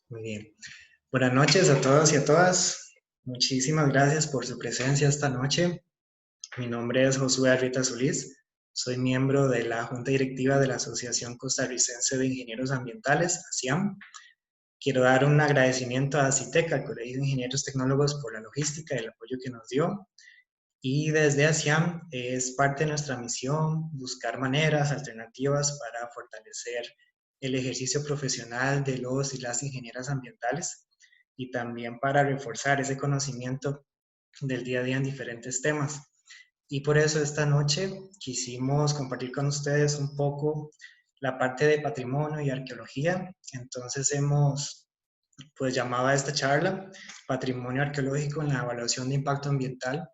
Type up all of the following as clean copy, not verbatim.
Muy bien. Buenas noches a todos y a todas. Muchísimas gracias por su presencia esta noche. Mi nombre es Josué Arrieta Solís. Soy miembro de la Junta Directiva de la Asociación Costarricense de Ingenieros Ambientales, ASIAM. Quiero dar un agradecimiento a CITEC, al Colegio de Ingenieros Tecnólogos, por la logística y el apoyo que nos dio. Y desde ASIAM es parte de nuestra misión buscar maneras alternativas para fortalecer el ejercicio profesional de los y las ingenieras ambientales y también para reforzar ese conocimiento del día a día en diferentes temas. Y por eso esta noche quisimos compartir con ustedes un poco la parte de patrimonio y arqueología. Entonces hemos pues llamado a esta charla Patrimonio Arqueológico en la Evaluación de Impacto Ambiental,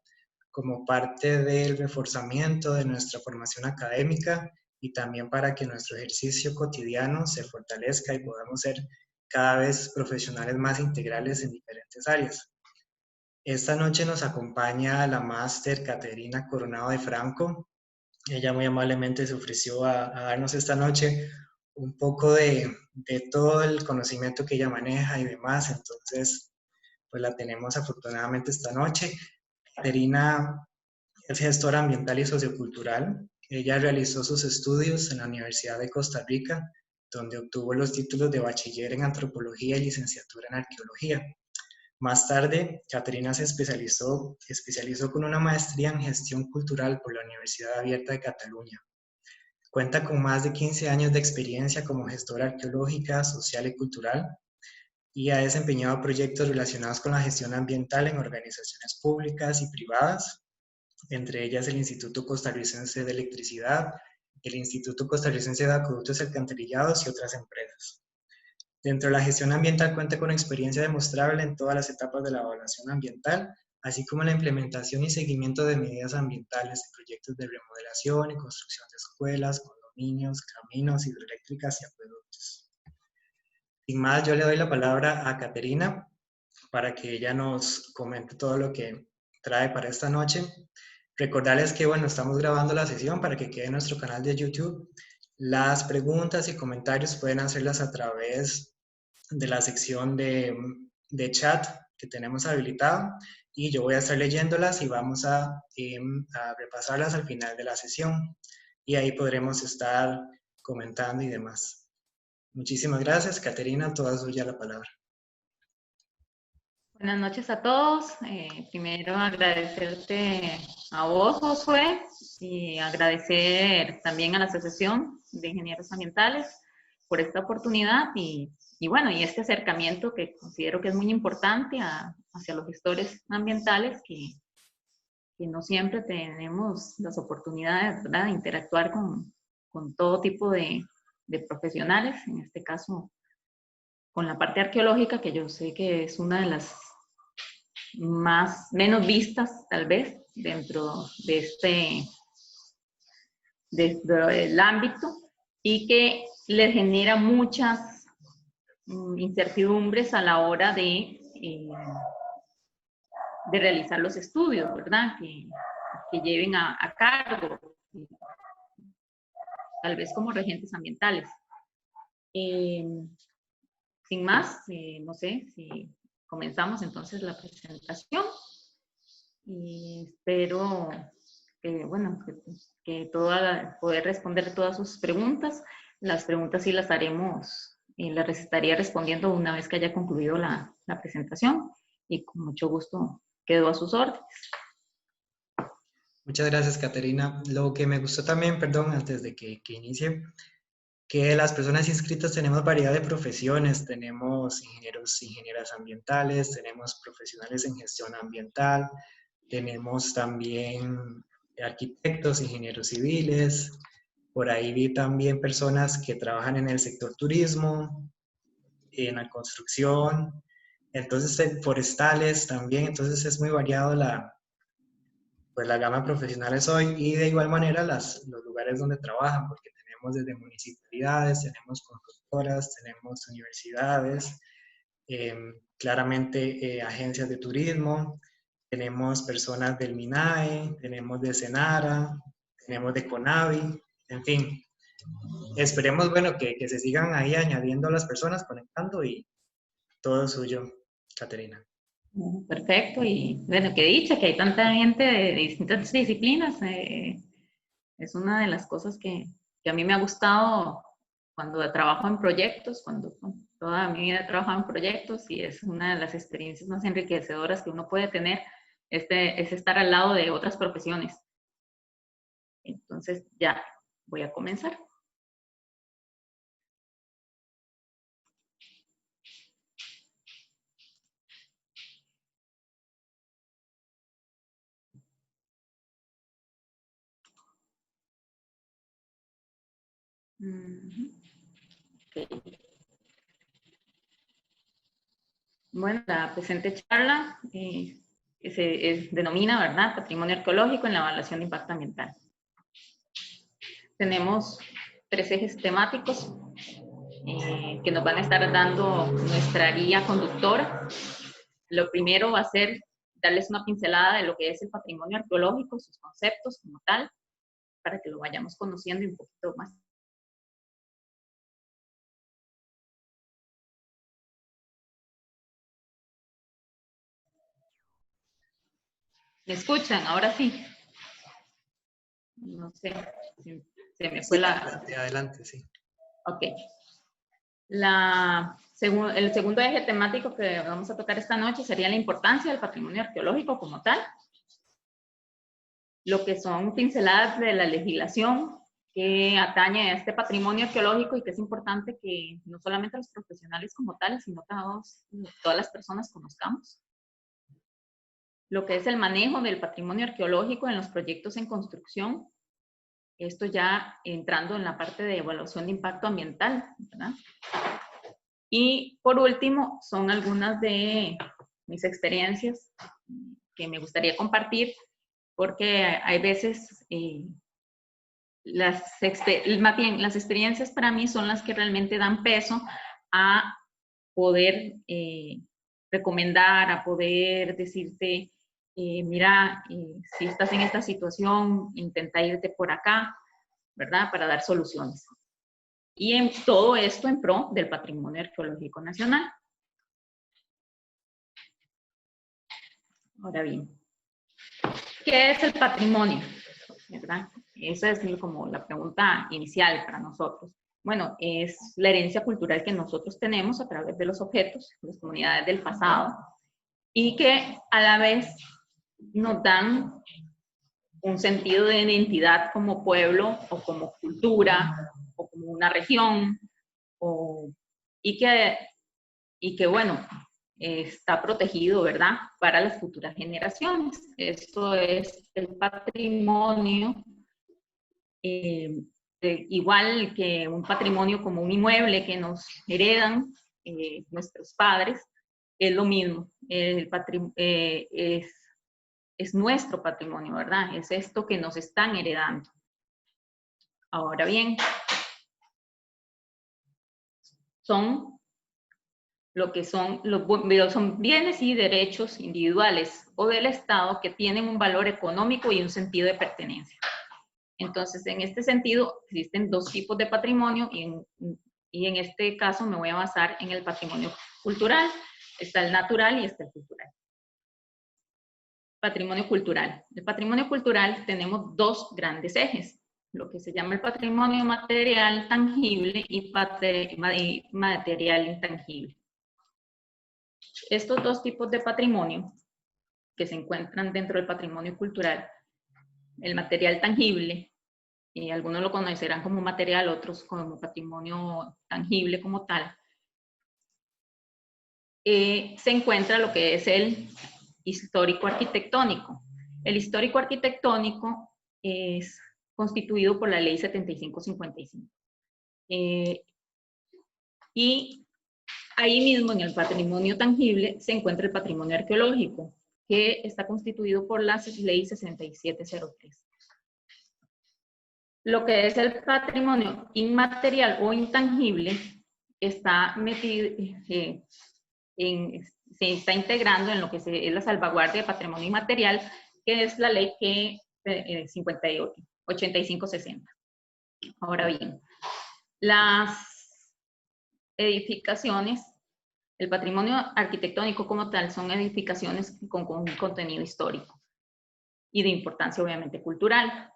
como parte del reforzamiento de nuestra formación académica y también para que nuestro ejercicio cotidiano se fortalezca y podamos ser cada vez profesionales más integrales en diferentes áreas. Esta noche nos acompaña la máster Caterina Coronado de Franco. Ella muy amablemente se ofreció a darnos esta noche un poco de todo el conocimiento que ella maneja y demás. Entonces, pues la tenemos afortunadamente esta noche. Caterina es gestora ambiental y sociocultural. Ella realizó sus estudios en la Universidad de Costa Rica, donde obtuvo los títulos de bachiller en antropología y licenciatura en arqueología. Más tarde, Caterina se especializó con una maestría en gestión cultural por la Universidad Abierta de Cataluña. Cuenta con más de 15 años de experiencia como gestora arqueológica, social y cultural, y ha desempeñado proyectos relacionados con la gestión ambiental en organizaciones públicas y privadas, entre ellas el Instituto Costarricense de Electricidad, el Instituto Costarricense de Acueductos y Alcantarillados y otras empresas. Dentro de la gestión ambiental cuenta con experiencia demostrable en todas las etapas de la evaluación ambiental, así como la implementación y seguimiento de medidas ambientales en proyectos de remodelación y construcción de escuelas, condominios, caminos, hidroeléctricas y acueductos. Sin más, yo le doy la palabra a Caterina para que ella nos comente todo lo que trae para esta noche. Recordarles que, bueno, estamos grabando la sesión para que quede en nuestro canal de YouTube. Las preguntas y comentarios pueden hacerlas a través de la sección de chat que tenemos habilitado y yo voy a estar leyéndolas y vamos a repasarlas al final de la sesión y ahí podremos estar comentando y demás. Muchísimas gracias, Caterina, toda suya la palabra. Buenas noches a todos. Primero agradecerte a vos, Josué, y agradecer también a la Asociación de Ingenieros Ambientales por esta oportunidad y bueno, y este acercamiento que considero que es muy importante hacia los gestores ambientales que no siempre tenemos las oportunidades, ¿verdad?, de interactuar con todo tipo de profesionales, en este caso con la parte arqueológica, que yo sé que es una de las menos vistas tal vez dentro del ámbito y que les genera muchas incertidumbres a la hora de realizar los estudios, ¿verdad? Que lleven a cargo, tal vez como regentes ambientales. Sin más, no sé si comenzamos entonces la presentación y espero bueno, que poder responder todas sus preguntas. Las preguntas sí las haremos, las estaría respondiendo una vez que haya concluido la presentación y con mucho gusto quedo a sus órdenes. Muchas gracias, Caterina. Lo que me gustó también, perdón, antes de que inicie, que las personas inscritas tenemos variedad de profesiones, tenemos ingenieros, ingenieras ambientales, tenemos profesionales en gestión ambiental, tenemos también arquitectos, ingenieros civiles, por ahí vi también personas que trabajan en el sector turismo, en la construcción, entonces forestales también, entonces es muy variado pues la gama de profesionales hoy y de igual manera los lugares donde trabajan, porque tenemos desde municipalidades, tenemos constructoras, tenemos universidades, claramente agencias de turismo, tenemos personas del MINAE, tenemos de Senara, tenemos de CONAVI, en fin. Esperemos, bueno, que se sigan ahí añadiendo las personas, conectando todo suyo, Caterina. Perfecto, y bueno, qué dicha que hay tanta gente de distintas disciplinas. Es una de las cosas que a mí me ha gustado cuando trabajo en proyectos, cuando toda mi vida he trabajado en proyectos, y es una de las experiencias más enriquecedoras que uno puede tener, es estar al lado de otras profesiones. Entonces ya voy a comenzar. Okay. Bueno, la presente charla se denomina, ¿verdad?, Patrimonio Arqueológico en la Evaluación de Impacto Ambiental. Tenemos 3 ejes temáticos que nos van a estar dando nuestra guía conductora. Lo primero va a ser darles una pincelada de lo que es el patrimonio arqueológico, sus conceptos como tal, para que lo vayamos conociendo un poquito más. ¿Me escuchan? Ahora sí. No sé, si se me fue la... Adelante, sí. Ok. El segundo eje temático que vamos a tocar esta noche sería la importancia del patrimonio arqueológico como tal, lo que son pinceladas de la legislación que atañe a este patrimonio arqueológico y que es importante que no solamente los profesionales como tales, sino todas las personas conozcamos. Lo que es el manejo del patrimonio arqueológico en los proyectos en construcción, esto ya entrando en la parte de evaluación de impacto ambiental, ¿verdad? Y por último, son algunas de mis experiencias que me gustaría compartir, porque hay veces, más bien, las experiencias para mí son las que realmente dan peso a poder recomendar, a poder decirte, mira, si estás en esta situación, intenta irte por acá, ¿verdad? Para dar soluciones. Y en todo esto en pro del patrimonio arqueológico nacional. Ahora bien, ¿qué es el patrimonio? ¿Verdad? Esa es como la pregunta inicial para nosotros. Bueno, es la herencia cultural que nosotros tenemos a través de los objetos, las comunidades del pasado, y que a la vez nos dan un sentido de identidad como pueblo o como cultura o como una región, y que bueno, está protegido, ¿verdad?, para las futuras generaciones. Esto es el patrimonio, igual que un patrimonio como un inmueble que nos heredan nuestros padres, es lo mismo. Es nuestro patrimonio, ¿verdad? Es esto que nos están heredando. Ahora bien, son son bienes y derechos individuales o del Estado que tienen un valor económico y un sentido de pertenencia. Entonces, en este sentido, existen 2 tipos de patrimonio y en este caso me voy a basar en el patrimonio cultural. Está el natural y está el cultural. Patrimonio cultural. El patrimonio cultural tenemos 2 grandes ejes, lo que se llama el patrimonio material tangible y material intangible. Estos 2 tipos de patrimonio que se encuentran dentro del patrimonio cultural, el material tangible, y algunos lo conocerán como material, otros como patrimonio tangible como tal, se encuentra lo que es el histórico arquitectónico. El histórico arquitectónico es constituido por la Ley 7555. Y ahí mismo en el patrimonio tangible se encuentra el patrimonio arqueológico, que está constituido por la Ley 6703. Lo que es el patrimonio inmaterial o intangible está metido, se está integrando en lo que es la salvaguardia de patrimonio inmaterial, que es la ley 8560. Ahora bien, las edificaciones, El patrimonio arquitectónico como tal son edificaciones con un contenido histórico y de importancia obviamente cultural.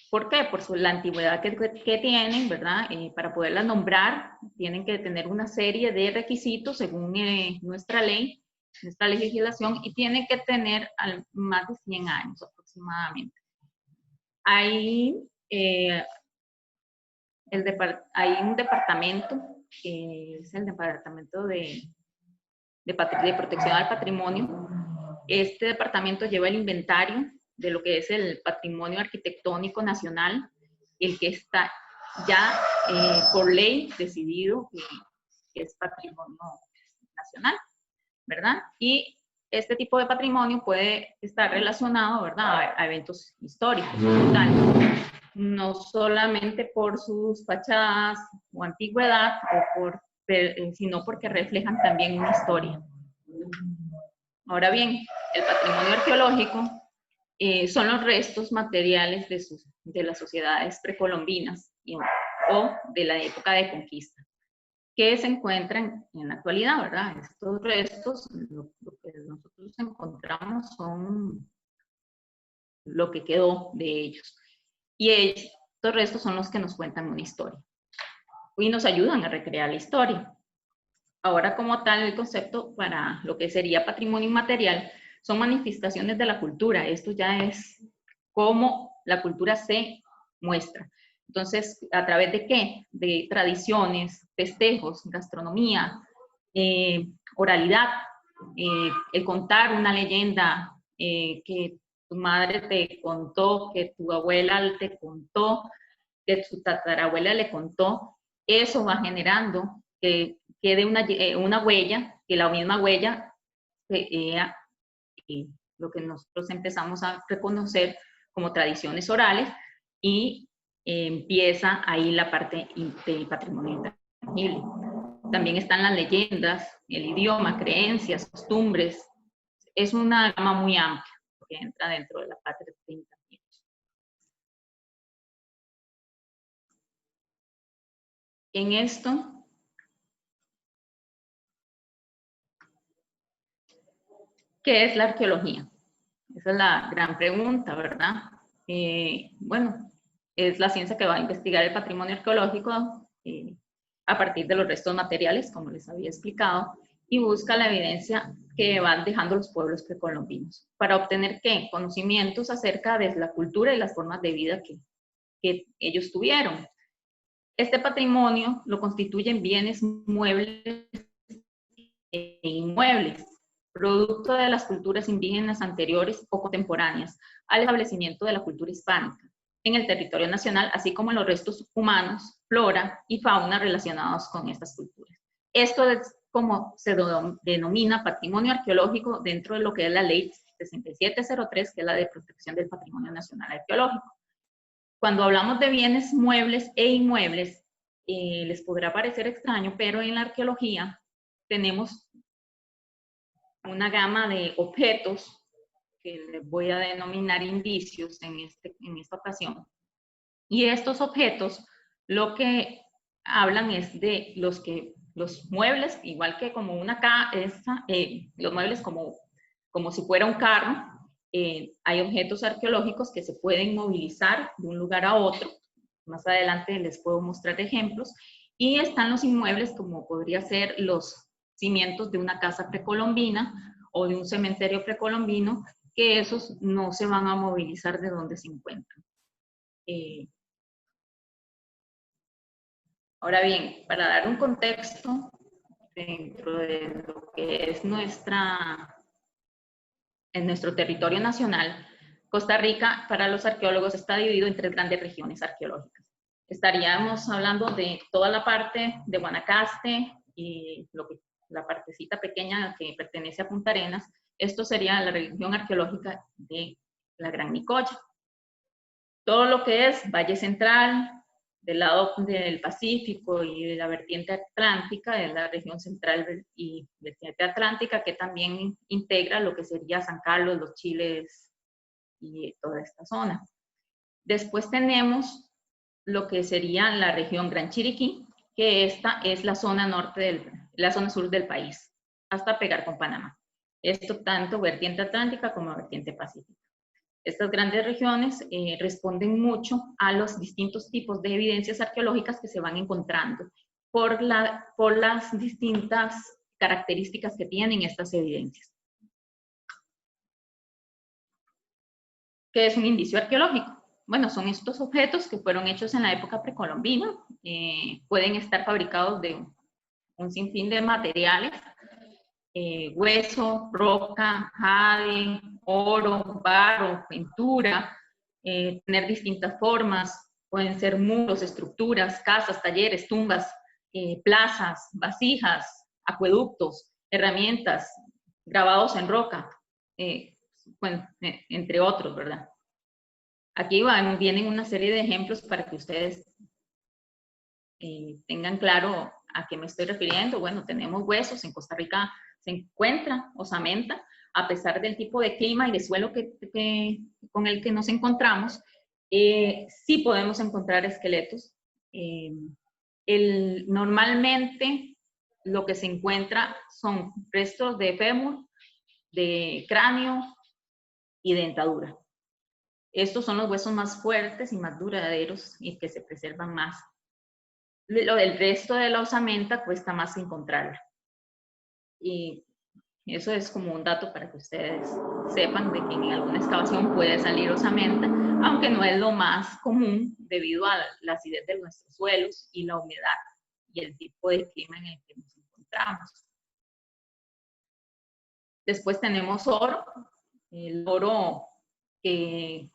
¿Por qué? Por la antigüedad que tienen, ¿verdad? Para poderlas nombrar tienen que tener una serie de requisitos según nuestra ley, nuestra legislación, y tienen que tener más de 100 años aproximadamente. Hay un departamento, que es el Departamento de Protección al Patrimonio. Este departamento lleva el inventario de lo que es el patrimonio arquitectónico nacional, el que está ya por ley decidido que es patrimonio nacional, ¿verdad? Y este tipo de patrimonio puede estar relacionado, ¿verdad?, a eventos históricos, no solamente por sus fachadas o antigüedad, sino porque reflejan también una historia. Ahora bien, el patrimonio arqueológico son los restos materiales de las sociedades precolombinas o de la época de conquista, que se encuentran en la actualidad, ¿verdad? Estos restos, lo que nosotros encontramos son lo que quedó de ellos. Y estos restos son los que nos cuentan una historia y nos ayudan a recrear la historia. Ahora, como tal, el concepto para lo que sería patrimonio inmaterial son manifestaciones de la cultura. Esto ya es cómo la cultura se muestra. Entonces, ¿a través de qué? De tradiciones, festejos, gastronomía, oralidad, el contar una leyenda que tu madre te contó, que tu abuela te contó, que tu tatarabuela le contó. Eso va generando que quede una huella, que la misma huella sea lo que nosotros empezamos a reconocer como tradiciones orales, y empieza ahí la parte del patrimonio intangible. También están las leyendas, el idioma, creencias, costumbres. Es una gama muy amplia que entra dentro de la parte de intangibles. En esto, ¿qué es la arqueología? Esa es la gran pregunta, ¿verdad? Bueno, es la ciencia que va a investigar el patrimonio arqueológico a partir de los restos materiales, como les había explicado, y busca la evidencia que van dejando los pueblos precolombinos. ¿Para obtener qué? Conocimientos acerca de la cultura y las formas de vida que ellos tuvieron. Este patrimonio lo constituyen bienes muebles e inmuebles, producto de las culturas indígenas anteriores o contemporáneas al establecimiento de la cultura hispánica en el territorio nacional, así como los restos humanos, flora y fauna relacionados con estas culturas. Esto es como se denomina patrimonio arqueológico dentro de lo que es la ley 6703, que es la de protección del patrimonio nacional arqueológico. Cuando hablamos de bienes muebles e inmuebles, les podrá parecer extraño, pero en la arqueología tenemos una gama de objetos que les voy a denominar indicios en esta ocasión. Y estos objetos lo que hablan es de los muebles, igual que como una casa, los muebles como si fuera un carro. Hay objetos arqueológicos que se pueden movilizar de un lugar a otro. Más adelante les puedo mostrar ejemplos. Y están los inmuebles, como podría ser los cimientos de una casa precolombina o de un cementerio precolombino, que esos no se van a movilizar de donde se encuentran. Ahora bien, para dar un contexto dentro de lo que es en nuestro territorio nacional, Costa Rica para los arqueólogos está dividido en 3 grandes regiones arqueológicas. Estaríamos hablando de toda la parte de Guanacaste y la partecita pequeña que pertenece a Punta Arenas. Esto sería la región arqueológica de la Gran Nicoya. Todo lo que es Valle Central, del lado del Pacífico y de la vertiente atlántica, de la región central y vertiente atlántica, que también integra lo que sería San Carlos, Los Chiles y toda esta zona. Después tenemos lo que sería la región Gran Chiriquí, que esta es la zona sur del país. hasta pegar con Panamá. Esto tanto vertiente atlántica como vertiente pacífica. Estas grandes regiones responden mucho a los distintos tipos de evidencias arqueológicas que se van encontrando por las distintas características que tienen estas evidencias. ¿Qué es un indicio arqueológico? Bueno, son estos objetos que fueron hechos en la época precolombina, pueden estar fabricados de un sinfín de materiales, hueso, roca, jade, oro, barro, pintura, tener distintas formas, pueden ser muros, estructuras, casas, talleres, tumbas, plazas, vasijas, acueductos, herramientas, grabados en roca, bueno, entre otros, ¿verdad? Aquí vienen una serie de ejemplos para que ustedes tengan claro a qué me estoy refiriendo. Bueno, tenemos huesos, en Costa Rica se encuentra osamenta, a pesar del tipo de clima y de suelo con el que nos encontramos, sí podemos encontrar esqueletos. Normalmente lo que se encuentra son restos de fémur, de cráneo y dentadura. Estos son los huesos más fuertes y más duraderos y que se preservan más. Lo del resto de la osamenta cuesta más encontrarla. Y eso es como un dato para que ustedes sepan de que en alguna excavación puede salir osamenta, aunque no es lo más común debido a la acidez de nuestros suelos y la humedad y el tipo de clima en el que nos encontramos. Después tenemos oro, el oro que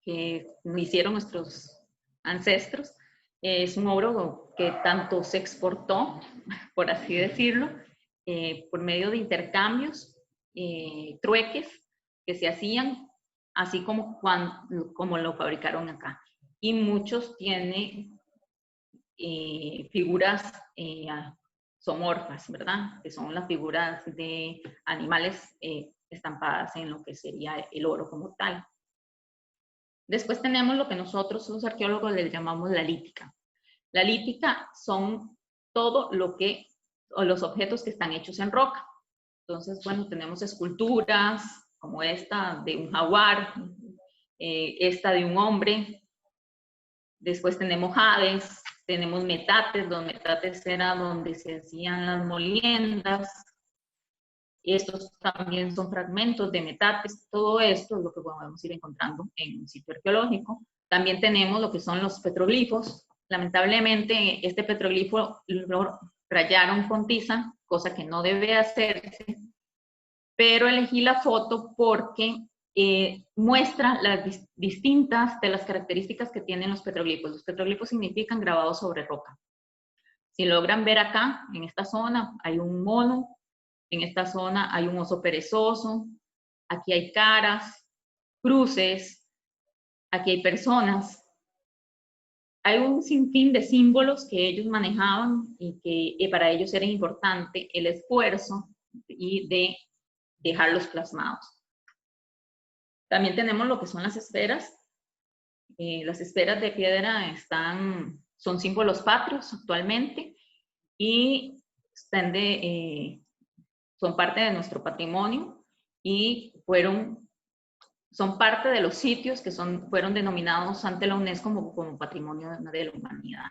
hicieron nuestros ancestros. Es un oro que tanto se exportó, por así decirlo, por medio de intercambios, trueques que se hacían, así como lo fabricaron acá. Y muchos tienen figuras zoomorfas, ¿verdad? Que son las figuras de animales estampadas en lo que sería el oro como tal. Después tenemos lo que nosotros los arqueólogos les llamamos la lítica. La lítica son todo los objetos que están hechos en roca. Entonces, bueno, tenemos esculturas como esta de un jaguar, esta de un hombre. Después tenemos jades, tenemos metates, los metates era donde se hacían las moliendas. Estos también son fragmentos de metates. Todo esto es lo que podemos ir encontrando en un sitio arqueológico. También tenemos lo que son los petroglifos. Lamentablemente, este petroglifo lo rayaron con tiza, cosa que no debe hacerse, pero elegí la foto porque muestra las distintas de las características que tienen los petroglifos. Los petroglifos significan grabados sobre roca. Si logran ver acá, en esta zona, hay un mono, en esta zona hay un oso perezoso, aquí hay caras, cruces, aquí hay personas. Hay un sinfín de símbolos que ellos manejaban y que para ellos era importante el esfuerzo y de dejarlos plasmados. También tenemos lo que son las esferas. Las esferas de piedra son símbolos patrios actualmente y son parte de nuestro patrimonio y son parte de los sitios que fueron denominados ante la UNESCO como Patrimonio de la Humanidad.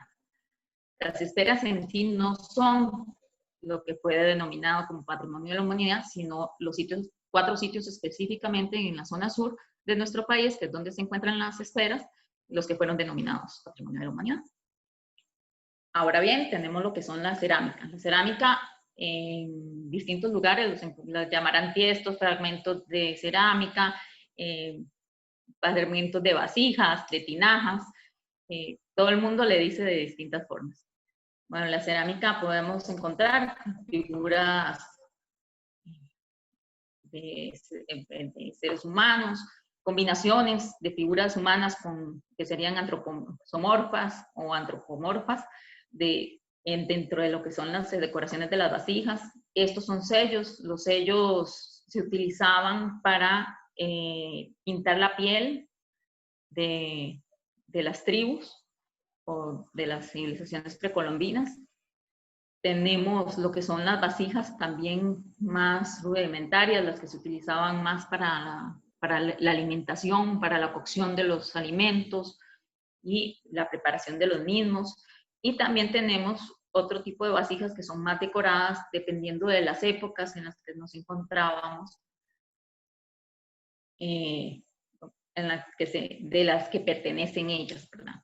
Las esferas en sí no son lo que fue denominado como Patrimonio de la Humanidad, sino los 4 sitios específicamente en la zona sur de nuestro país, que es donde se encuentran las esferas, los que fueron denominados Patrimonio de la Humanidad. Ahora bien, tenemos lo que son las cerámicas. La cerámica en distintos lugares las llamarán tiestos, fragmentos de cerámica, fragmentos de vasijas, de tinajas, todo el mundo le dice de distintas formas. Bueno, en la cerámica podemos encontrar figuras de seres humanos, combinaciones de figuras humanas que serían antropomorfas o antropomorfas dentro de lo que son las decoraciones de las vasijas. Estos son sellos. Los sellos se utilizaban para pintar la piel de las tribus o de las civilizaciones precolombinas. tenemos lo que son las vasijas también más rudimentarias, las que se utilizaban más para la alimentación, para la cocción de los alimentos y la preparación de los mismos. Y también tenemos otro tipo de vasijas que son más decoradas dependiendo de las épocas en las que nos encontrábamos, en de las que pertenecen ellas, ¿verdad?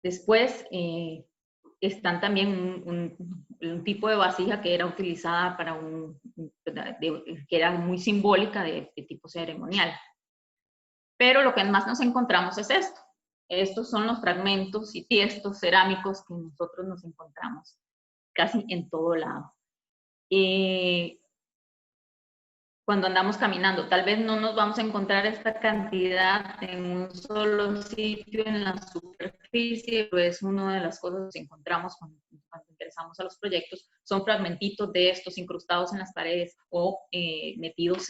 Después están también un tipo de vasija que era utilizada para que era muy simbólica de tipo ceremonial. Pero lo que más nos encontramos es esto. Estos son los fragmentos y tiestos cerámicos que nosotros nos encontramos casi en todo lado. Cuando andamos caminando, tal vez no nos vamos a encontrar esta cantidad en un solo sitio en la superficie, pero es una de las cosas que encontramos cuando ingresamos a los proyectos, son fragmentitos de estos incrustados en las paredes o metidos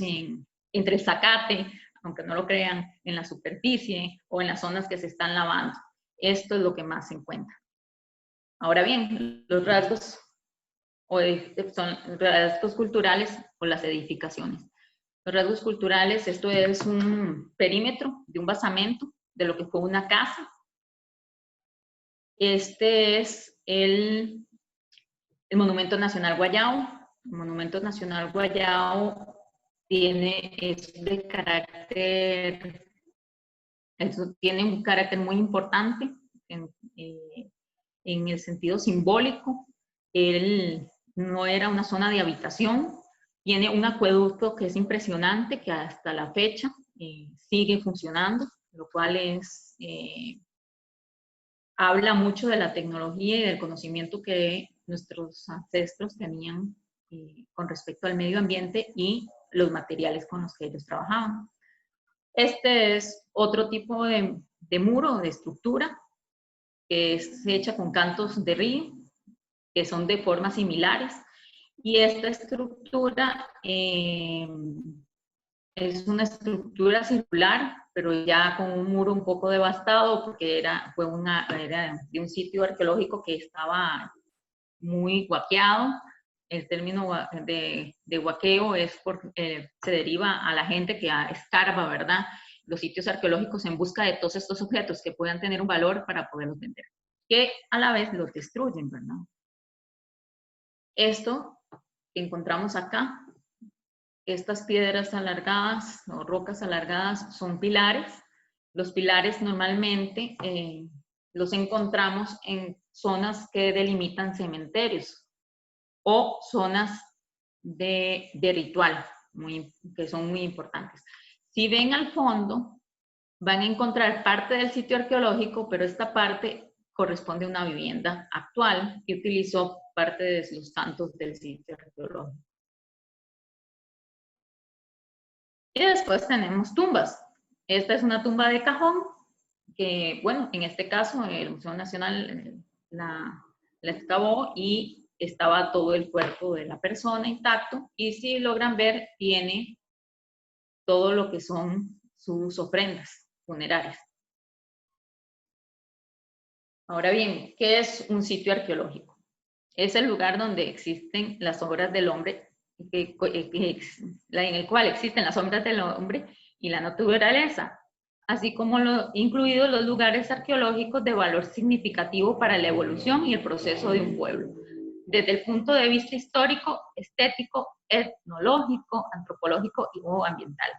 entre el zacate, aunque no lo crean, en la superficie o en las zonas que se están lavando. Esto es lo que más se encuentra. Ahora bien, los rasgos son rasgos culturales o las edificaciones. Los rasgos culturales, esto es un perímetro de un basamento de lo que fue una casa. Este es el Monumento Nacional Guayao. El Monumento Nacional Guayao tiene un carácter muy importante en el sentido simbólico. Él no era una zona de habitación, tiene un acueducto que es impresionante, que hasta la fecha sigue funcionando, lo cual habla mucho de la tecnología y del conocimiento que nuestros ancestros tenían con respecto al medio ambiente y los materiales con los que ellos trabajaban. Este es otro tipo de muro, de estructura, que es hecha con cantos de río, que son de formas similares. Y esta estructura es una estructura circular, pero ya con un muro un poco devastado, porque era de un sitio arqueológico que estaba muy guaqueado. El término de guaqueo se deriva a la gente que escarba, ¿verdad?, los sitios arqueológicos en busca de todos estos objetos que puedan tener un valor para poderlos vender, que a la vez los destruyen, ¿verdad? Esto que encontramos acá, estas piedras alargadas o rocas alargadas son pilares. Los pilares normalmente los encontramos en zonas que delimitan cementerios o zonas de ritual, que son muy importantes. Si ven al fondo, van a encontrar parte del sitio arqueológico, pero esta parte corresponde a una vivienda actual que utilizó parte de los cantos del sitio arqueológico. Y después tenemos tumbas. Esta es una tumba de cajón que, bueno, en este caso el Museo Nacional la excavó y estaba todo el cuerpo de la persona intacto, y si logran ver, tiene todo lo que son sus ofrendas funerarias. Ahora bien, ¿qué es un sitio arqueológico? Es el lugar donde existen las obras del hombre, en el cual existen las obras del hombre y la naturaleza, así como incluidos los lugares arqueológicos de valor significativo para la evolución y el proceso de un pueblo, desde el punto de vista histórico, estético, etnológico, antropológico o ambiental.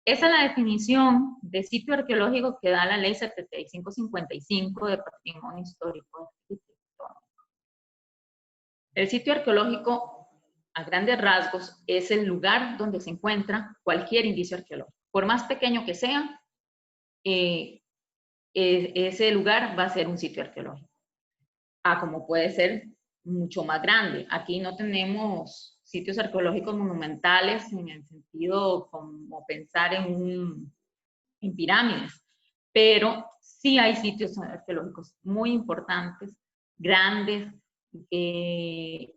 Esa es la definición de sitio arqueológico que da la Ley 7555 de Patrimonio Histórico Arquitectónico. El sitio arqueológico, a grandes rasgos, es el lugar donde se encuentra cualquier indicio arqueológico. Por más pequeño que sea, ese lugar va a ser un sitio arqueológico. Como puede ser mucho más grande. Aquí no tenemos sitios arqueológicos monumentales en el sentido como pensar en pirámides, pero sí hay sitios arqueológicos muy importantes, grandes, que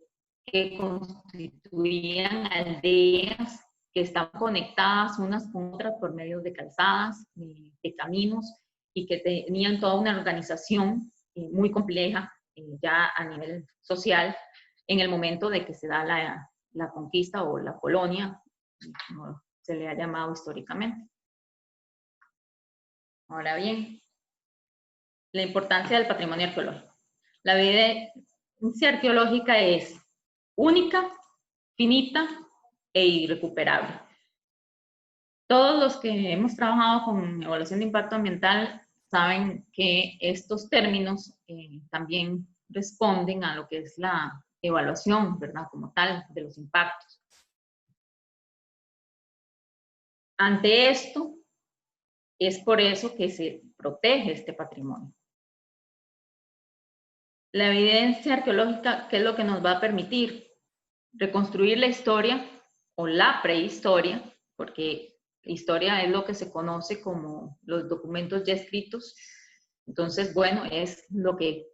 constituían aldeas que estaban conectadas unas con otras por medio de calzadas, de caminos, y que tenían toda una organización muy compleja ya a nivel social, en el momento de que se da la conquista o la colonia, como se le ha llamado históricamente. Ahora bien, la importancia del patrimonio arqueológico. La evidencia arqueológica es única, finita e irrecuperable. Todos los que hemos trabajado con evaluación de impacto ambiental saben que estos términos también responden a lo que es la evaluación, ¿verdad? Como tal, de los impactos. Ante esto, es por eso que se protege este patrimonio. La evidencia arqueológica, ¿qué es lo que nos va a permitir? Reconstruir la historia o la prehistoria, porque historia es lo que se conoce como los documentos ya escritos. Entonces, bueno, es lo que,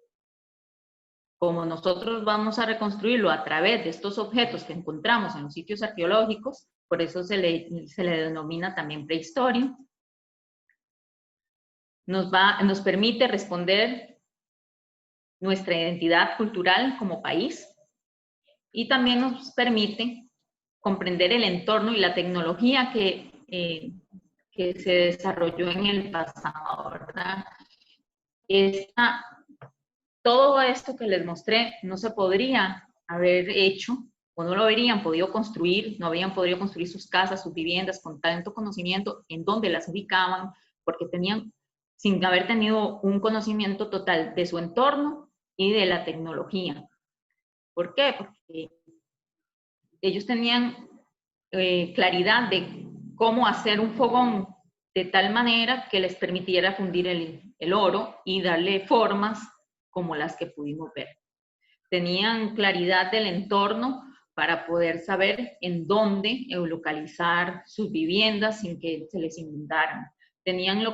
como nosotros vamos a reconstruirlo a través de estos objetos que encontramos en los sitios arqueológicos, por eso se le denomina también prehistoria. Nos permite responder nuestra identidad cultural como país y también nos permite comprender el entorno y la tecnología que se desarrolló en el pasado, ¿verdad? Todo esto que les mostré no se podría haber hecho o no lo habrían podido construir, no habrían podido construir sus casas, sus viviendas con tanto conocimiento en dónde las ubicaban, porque tenían, sin haber tenido un conocimiento total de su entorno y de la tecnología. ¿Por qué? Porque ellos tenían claridad de cómo hacer un fogón de tal manera que les permitiera fundir el oro y darle formas como las que pudimos ver. Tenían claridad del entorno para poder saber en dónde localizar sus viviendas sin que se les inundaran. Tenían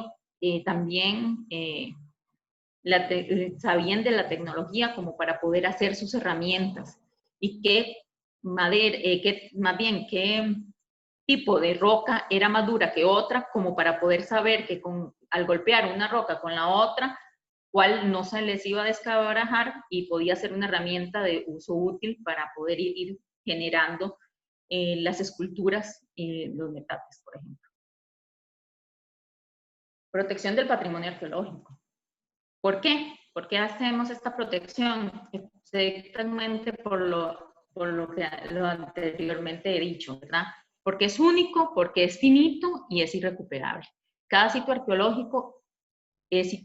también sabían de la tecnología como para poder hacer sus herramientas y qué tipo de roca era más dura que otra, como para poder saber que al golpear una roca con la otra, cuál no se les iba a descabrajar y podía ser una herramienta de uso útil para poder ir generando las esculturas y los metales, por ejemplo. Protección del patrimonio arqueológico. ¿Por qué? ¿Por qué hacemos esta protección? Exactamente por lo que anteriormente he dicho, ¿verdad? Porque es único, porque es finito y es irrecuperable. Cada sitio arqueológico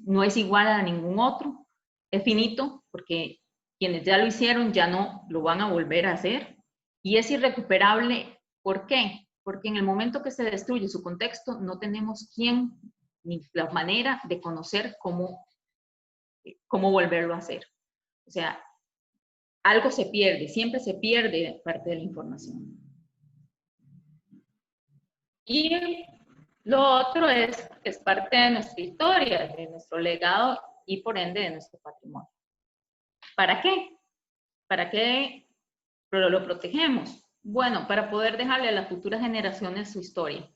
no es igual a ningún otro. Es finito porque quienes ya lo hicieron ya no lo van a volver a hacer. Y es irrecuperable, ¿por qué? Porque en el momento que se destruye su contexto, no tenemos quién ni la manera de conocer cómo volverlo a hacer. O sea, algo se pierde, siempre se pierde parte de la información. Y lo otro es parte de nuestra historia, de nuestro legado y por ende de nuestro patrimonio. ¿Para qué? ¿Para qué lo protegemos? Bueno, para poder dejarle a las futuras generaciones su historia.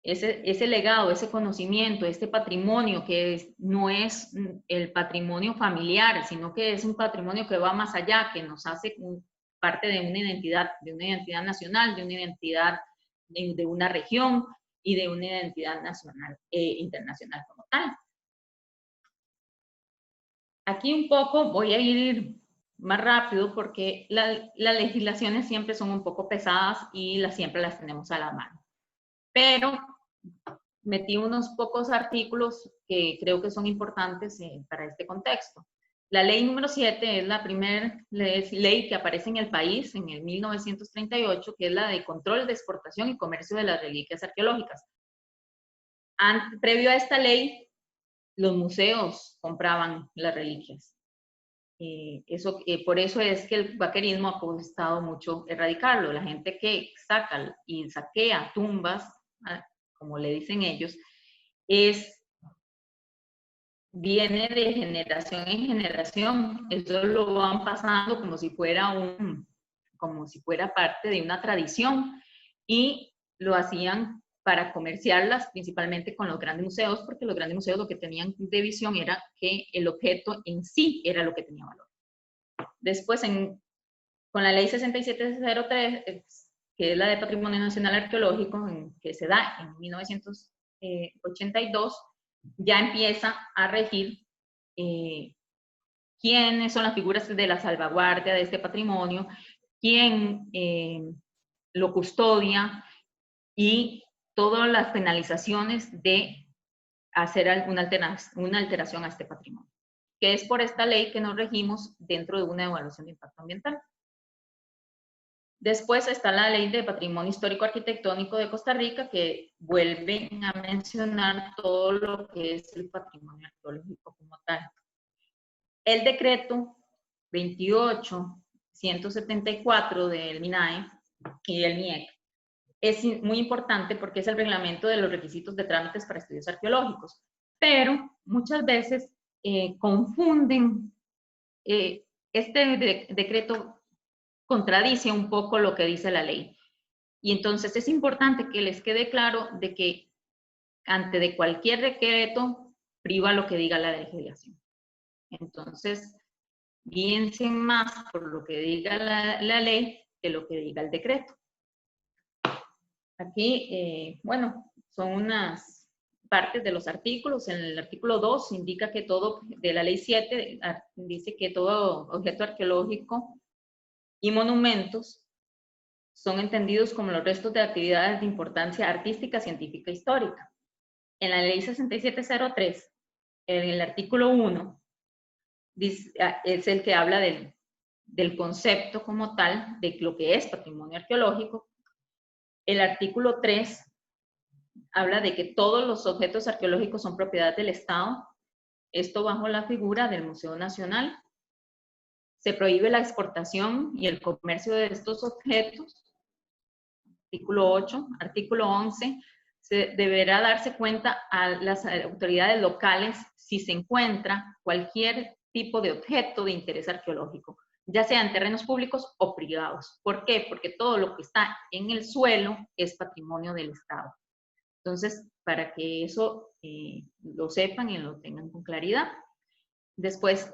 Ese legado, ese conocimiento, este patrimonio que no es el patrimonio familiar, sino que es un patrimonio que va más allá, que nos hace parte de una identidad nacional, de una identidad de una región y de una identidad nacional internacional como tal. Aquí un poco voy a ir más rápido porque las legislaciones siempre son un poco pesadas y siempre las tenemos a la mano. Pero metí unos pocos artículos que creo que son importantes para este contexto. La ley número 7 es la primera ley que aparece en el país en el 1938, que es la de control de exportación y comercio de las reliquias arqueológicas. Previo a esta ley, los museos compraban las reliquias. Por eso es que el vaquerismo ha costado mucho erradicarlo. La gente que saca y saquea tumbas, como le dicen ellos, viene de generación en generación. Eso lo van pasando como si fuera parte de una tradición y lo hacían para comerciarlas principalmente con los grandes museos, porque los grandes museos lo que tenían de visión era que el objeto en sí era lo que tenía valor. Después, en Con la ley 6703, que es la de Patrimonio Nacional Arqueológico, que se da en 1982, ya empieza a regir quiénes son las figuras de la salvaguardia de este patrimonio, quién lo custodia y todas las penalizaciones de hacer alguna alteración a este patrimonio, que es por esta ley que nos regimos dentro de una evaluación de impacto ambiental. Después está la Ley de Patrimonio Histórico Arquitectónico de Costa Rica, que vuelve a mencionar todo lo que es el patrimonio arqueológico como tal. El decreto 28.174 del MINAE y del MIEC es muy importante porque es el reglamento de los requisitos de trámites para estudios arqueológicos, pero muchas veces confunden, este decreto contradice un poco lo que dice la ley. Y entonces es importante que les quede claro de que ante de cualquier decreto priva lo que diga la legislación. Entonces, guíense más por lo que diga la ley que lo que diga el decreto. Aquí, bueno, son unas partes de los artículos. En el artículo 2 indica que todo, de la ley 7, dice que todo objeto arqueológico y monumentos son entendidos como los restos de actividades de importancia artística, científica e histórica. En la ley 6703, en el artículo 1, es el que habla del concepto como tal, de lo que es patrimonio arqueológico. El artículo 3 habla de que todos los objetos arqueológicos son propiedad del Estado, esto bajo la figura del Museo Nacional. Se prohíbe la exportación y el comercio de estos objetos. Artículo 8. Artículo 11. Deberá darse cuenta a las autoridades locales si se encuentra cualquier tipo de objeto de interés arqueológico, ya sea en terrenos públicos o privados. ¿Por qué? Porque todo lo que está en el suelo es patrimonio del Estado. Entonces, para que eso lo sepan y lo tengan con claridad. Después,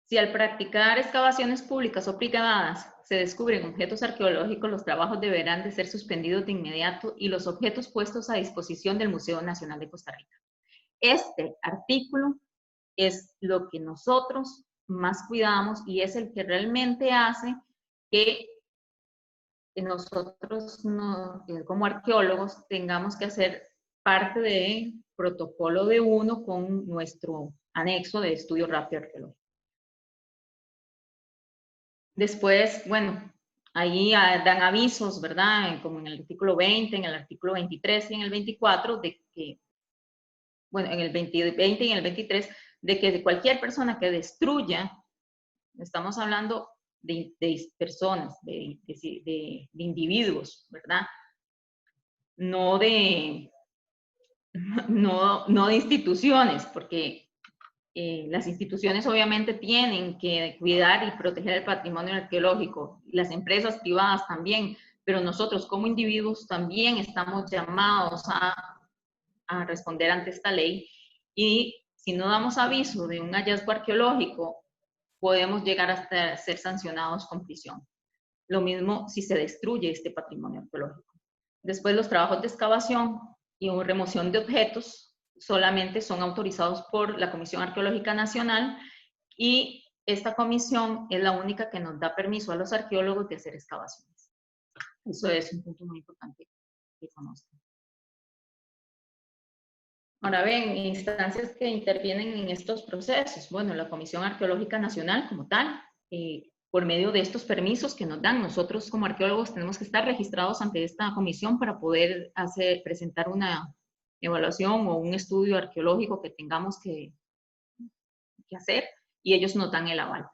si al practicar excavaciones públicas o privadas se descubren objetos arqueológicos, los trabajos deberán de ser suspendidos de inmediato y los objetos puestos a disposición del Museo Nacional de Costa Rica. Este artículo es lo que nosotros más cuidamos y es el que realmente hace que nosotros como arqueólogos tengamos que hacer parte del protocolo de uno con nuestro anexo de estudio rápido arqueológico. Después, bueno, ahí dan avisos, ¿verdad? Como en el artículo 20, en el artículo 23 y en el 24, de que, bueno, en el 20 y en el 23, de que cualquier persona que destruya, estamos hablando de personas, de individuos, ¿verdad? No de instituciones, porque las instituciones obviamente tienen que cuidar y proteger el patrimonio arqueológico, las empresas privadas también, pero nosotros como individuos también estamos llamados a responder ante esta ley, y si no damos aviso de un hallazgo arqueológico, podemos llegar hasta ser sancionados con prisión. Lo mismo si se destruye este patrimonio arqueológico. Después, los trabajos de excavación y remoción de objetos solamente son autorizados por la Comisión Arqueológica Nacional, y esta comisión es la única que nos da permiso a los arqueólogos de hacer excavaciones. Eso es un punto muy importante que conozcan. Ahora ven, instancias que intervienen en estos procesos. Bueno, la Comisión Arqueológica Nacional como tal, por medio de estos permisos que nos dan, nosotros como arqueólogos tenemos que estar registrados ante esta comisión para poder presentar una evaluación o un estudio arqueológico que tengamos que hacer, y ellos nos dan el aval.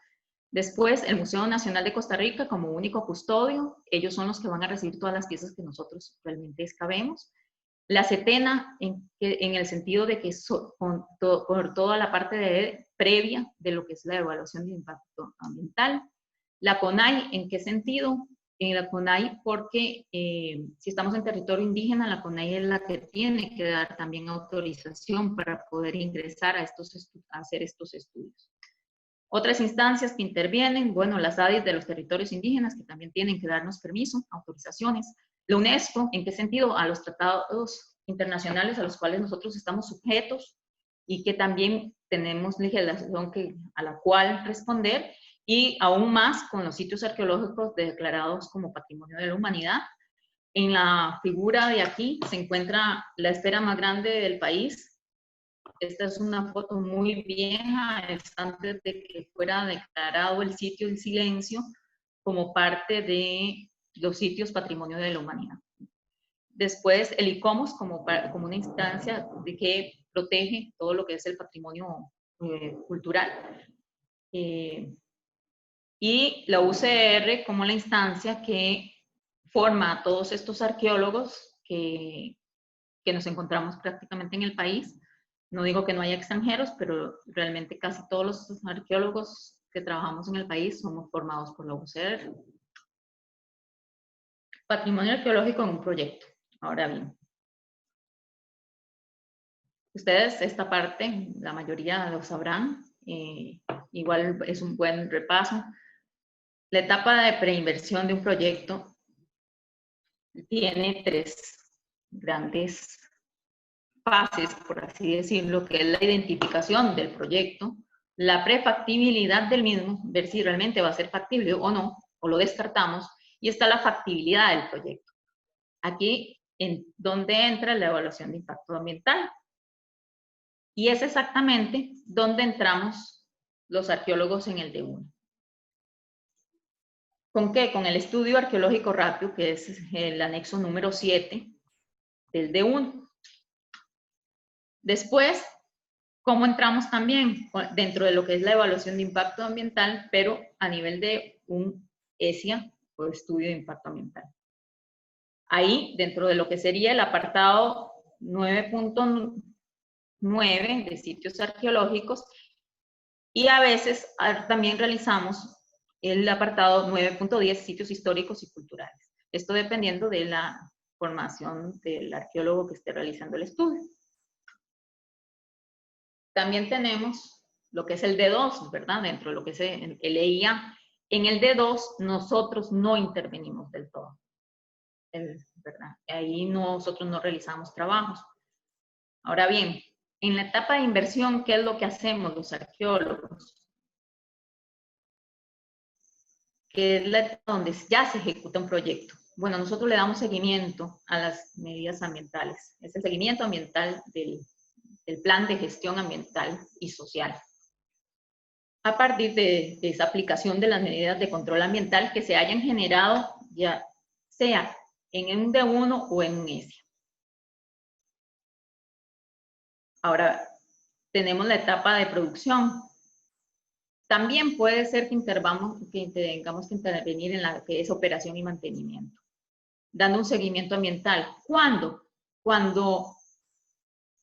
Después, el Museo Nacional de Costa Rica como único custodio, ellos son los que van a recibir todas las piezas que nosotros realmente excavemos. La CETENA, en el sentido de que por toda la parte previa de lo que es la evaluación de impacto ambiental. La CONAI, ¿en qué sentido? En la CONAI porque si estamos en territorio indígena, la CONAI es la que tiene que dar también autorización para poder ingresar a hacer estos estudios. Otras instancias que intervienen, bueno, las ADIs de los territorios indígenas, que también tienen que darnos permiso, autorizaciones. La UNESCO, ¿en qué sentido? A los tratados internacionales a los cuales nosotros estamos sujetos y que también tenemos legislación a la cual responder, y aún más con los sitios arqueológicos declarados como Patrimonio de la Humanidad. En la figura de aquí se encuentra la esfera más grande del país. Esta es una foto muy vieja, es antes de que fuera declarado el sitio en silencio como parte de los sitios Patrimonio de la Humanidad. Después el ICOMOS como una instancia de que protege todo lo que es el patrimonio cultural. Y la UCR como la instancia que forma a todos estos arqueólogos que nos encontramos prácticamente en el país. No digo que no haya extranjeros, pero realmente casi todos los arqueólogos que trabajamos en el país somos formados por la UCR. Patrimonio arqueológico en un proyecto. Ahora bien, ustedes esta parte, la mayoría lo sabrán, igual es un buen repaso. La etapa de preinversión de un proyecto tiene tres grandes fases, por así decirlo, que es la identificación del proyecto, la prefactibilidad del mismo, ver si realmente va a ser factible o no, o lo descartamos, y está la factibilidad del proyecto. Aquí en donde entra la evaluación de impacto ambiental. Y es exactamente donde entramos los arqueólogos en el D1. ¿Con qué? Con el estudio arqueológico rápido, que es el anexo número 7 del D1. Después, ¿cómo entramos también? Dentro de lo que es la evaluación de impacto ambiental, pero a nivel de un ESIA, o estudio de impacto ambiental. Ahí, dentro de lo que sería el apartado 9.9 de sitios arqueológicos, y a veces también realizamos el apartado 9.10, sitios históricos y culturales. Esto dependiendo de la formación del arqueólogo que esté realizando el estudio. También tenemos lo que es el D2, ¿verdad? Dentro de lo que es el EIA. En el D2 nosotros no intervenimos del todo, ¿verdad? Ahí nosotros no realizamos trabajos. Ahora bien, en la etapa de inversión, ¿qué es lo que hacemos los arqueólogos? Que es la etapa donde ya se ejecuta un proyecto. Bueno, nosotros le damos seguimiento a las medidas ambientales. Es el seguimiento ambiental del plan de gestión ambiental y social. A partir de esa aplicación de las medidas de control ambiental que se hayan generado, ya sea en un D1 o en un ESIA. Ahora, tenemos la etapa de producción. También puede ser que tengamos que intervenir en la que es operación y mantenimiento, dando un seguimiento ambiental. ¿Cuándo? Cuando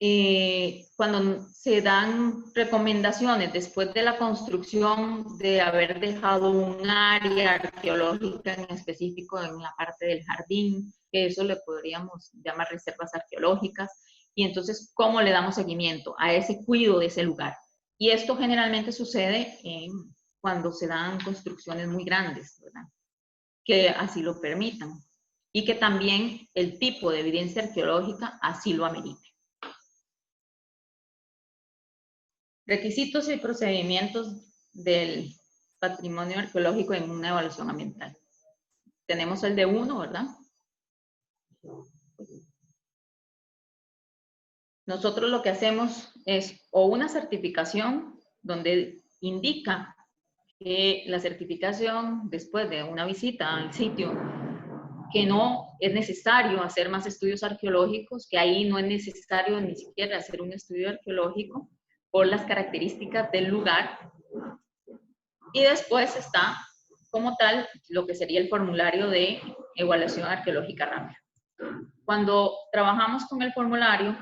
se dan recomendaciones después de la construcción de haber dejado un área arqueológica en específico en la parte del jardín, que eso le podríamos llamar reservas arqueológicas, y entonces, ¿cómo le damos seguimiento a ese cuidado de ese lugar? Y esto generalmente sucede cuando se dan construcciones muy grandes, ¿verdad? Que así lo permitan, y que también el tipo de evidencia arqueológica así lo amerite. Requisitos y procedimientos del patrimonio arqueológico en una evaluación ambiental. Tenemos el D1, ¿verdad? Nosotros lo que hacemos es o una certificación donde indica que la certificación después de una visita al sitio, que no es necesario hacer más estudios arqueológicos, que ahí no es necesario ni siquiera hacer un estudio arqueológico por las características del lugar. Y después está, como tal, lo que sería el formulario de evaluación arqueológica rápida. Cuando trabajamos con el formulario,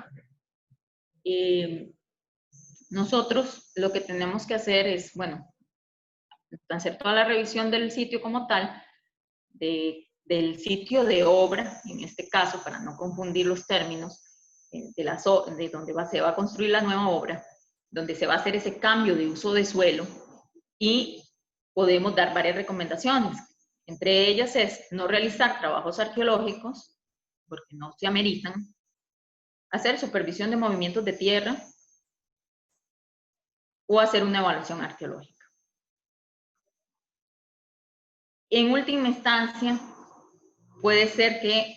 nosotros lo que tenemos que hacer es, bueno, hacer toda la revisión del sitio como tal, del sitio de obra, en este caso, para no confundir los términos, de donde se va a construir la nueva obra, donde se va a hacer ese cambio de uso de suelo, y podemos dar varias recomendaciones. Entre ellas es no realizar trabajos arqueológicos, porque no se ameritan, hacer supervisión de movimientos de tierra o hacer una evaluación arqueológica. En última instancia, puede ser que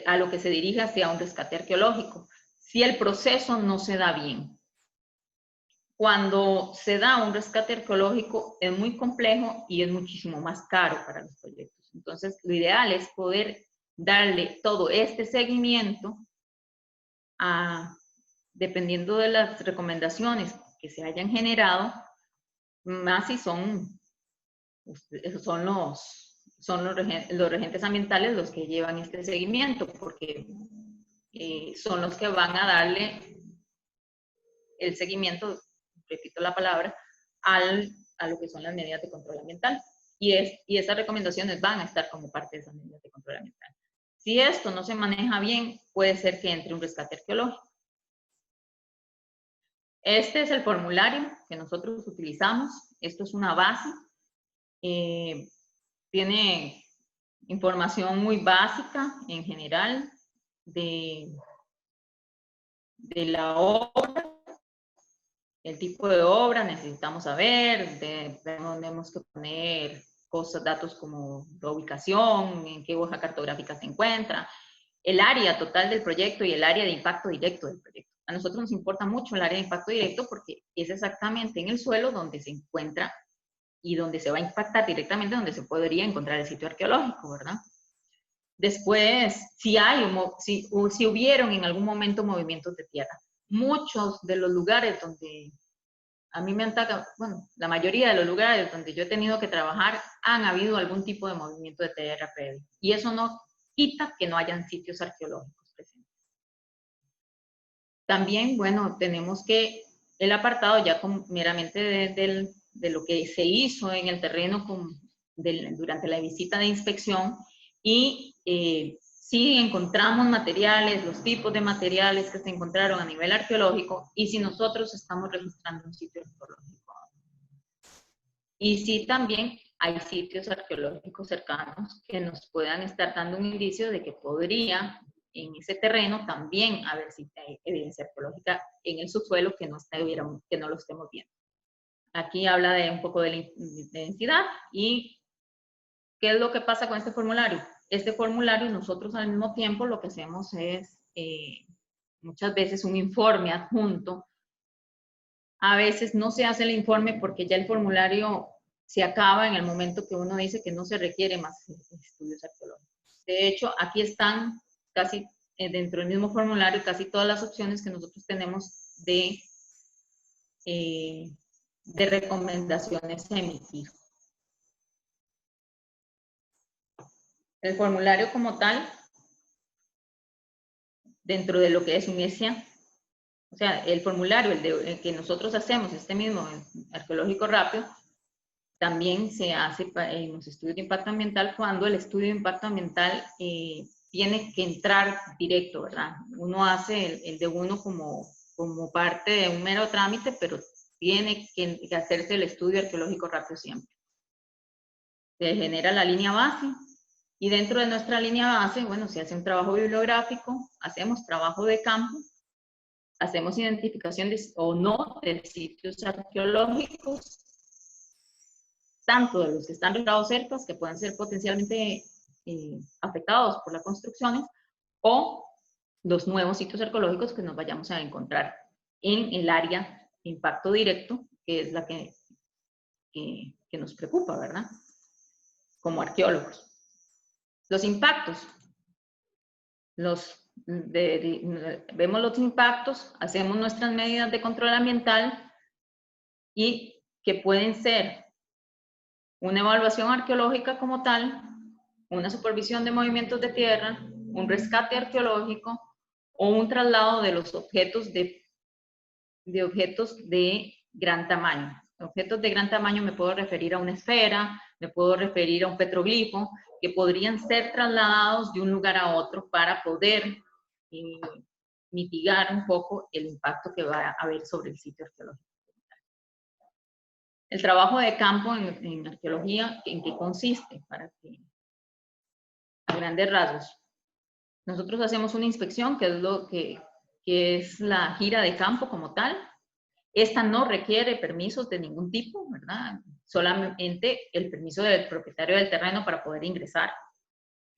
a lo que se dirija sea un rescate arqueológico, si el proceso no se da bien. Cuando se da un rescate arqueológico es muy complejo y es muchísimo más caro para los proyectos. Entonces, lo ideal es poder darle todo este seguimiento dependiendo de las recomendaciones que se hayan generado, más si son los regentes ambientales los que llevan este seguimiento, porque son los que van a darle el seguimiento, repito la palabra, a lo que son las medidas de control ambiental. Y esas recomendaciones van a estar como parte de esas medidas de control ambiental. Si esto no se maneja bien, puede ser que entre un rescate arqueológico. Este es el formulario que nosotros utilizamos. Esto es una base. Tiene información muy básica en general de la obra, el tipo de obra, necesitamos saber, tenemos que poner datos como la ubicación, en qué hoja cartográfica se encuentra, el área total del proyecto y el área de impacto directo del proyecto. A nosotros nos importa mucho el área de impacto directo porque es exactamente en el suelo donde se encuentra y donde se va a impactar directamente, donde se podría encontrar el sitio arqueológico, ¿verdad? Después, si hubieron en algún momento movimientos de tierra, muchos de los lugares donde a mí me han tocado, bueno, la mayoría de los lugares donde yo he tenido que trabajar han habido algún tipo de movimiento de tierra previo. Y eso no quita que no hayan sitios arqueológicos presentes. También, bueno, tenemos que el apartado ya meramente de lo que se hizo en el terreno durante la visita de inspección y si encontramos materiales, los tipos de materiales que se encontraron a nivel arqueológico y si nosotros estamos registrando un sitio arqueológico. Y si también hay sitios arqueológicos cercanos que nos puedan estar dando un indicio de que podría en ese terreno también haber evidencia arqueológica en el subsuelo que no lo estemos viendo. Aquí habla de un poco de la densidad y ¿qué es lo que pasa con este formulario? Este formulario nosotros al mismo tiempo lo que hacemos es muchas veces un informe adjunto. A veces no se hace el informe porque ya el formulario se acaba en el momento que uno dice que no se requiere más estudios arqueológicos. De hecho, aquí están casi dentro del mismo formulario casi todas las opciones que nosotros tenemos de recomendaciones a emitir. El formulario como tal, dentro de lo que es UNESIA, o sea, el formulario, el que nosotros hacemos, este mismo arqueológico rápido, también se hace en los estudios de impacto ambiental cuando el estudio de impacto ambiental tiene que entrar directo, ¿verdad? Uno hace el de uno como parte de un mero trámite, pero tiene que hacerse el estudio arqueológico rápido siempre. Se genera la línea base y dentro de nuestra línea base, bueno, se hace un trabajo bibliográfico, hacemos trabajo de campo, hacemos identificación o no de sitios arqueológicos, tanto de los que están regados cerca, que pueden ser potencialmente afectados por las construcciones, o los nuevos sitios arqueológicos que nos vayamos a encontrar en el área de impacto directo, que es la que nos preocupa, ¿verdad? Como arqueólogos. Los impactos. Vemos los impactos, hacemos nuestras medidas de control ambiental y que pueden ser una evaluación arqueológica como tal, una supervisión de movimientos de tierra, un rescate arqueológico o un traslado de los objetos de gran tamaño. Objetos de gran tamaño me puedo referir a una esfera, me puedo referir a un petroglifo, que podrían ser trasladados de un lugar a otro para poder mitigar un poco el impacto que va a haber sobre el sitio arqueológico. El trabajo de campo en arqueología, ¿en qué consiste? Para que, a grandes rasgos, nosotros hacemos una inspección, que es que es la gira de campo como tal. Esta no requiere permisos de ningún tipo, ¿verdad? Solamente el permiso del propietario del terreno para poder ingresar,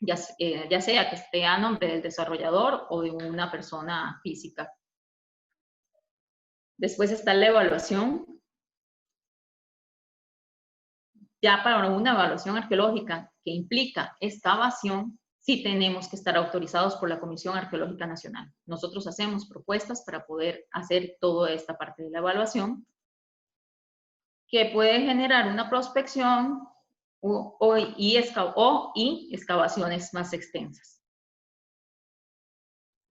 ya sea que esté a nombre del desarrollador o de una persona física. Después está la evaluación. Ya para una evaluación arqueológica que implica excavación, sí tenemos que estar autorizados por la Comisión Arqueológica Nacional. Nosotros hacemos propuestas para poder hacer toda esta parte de la evaluación, que puede generar una prospección y excavaciones más extensas.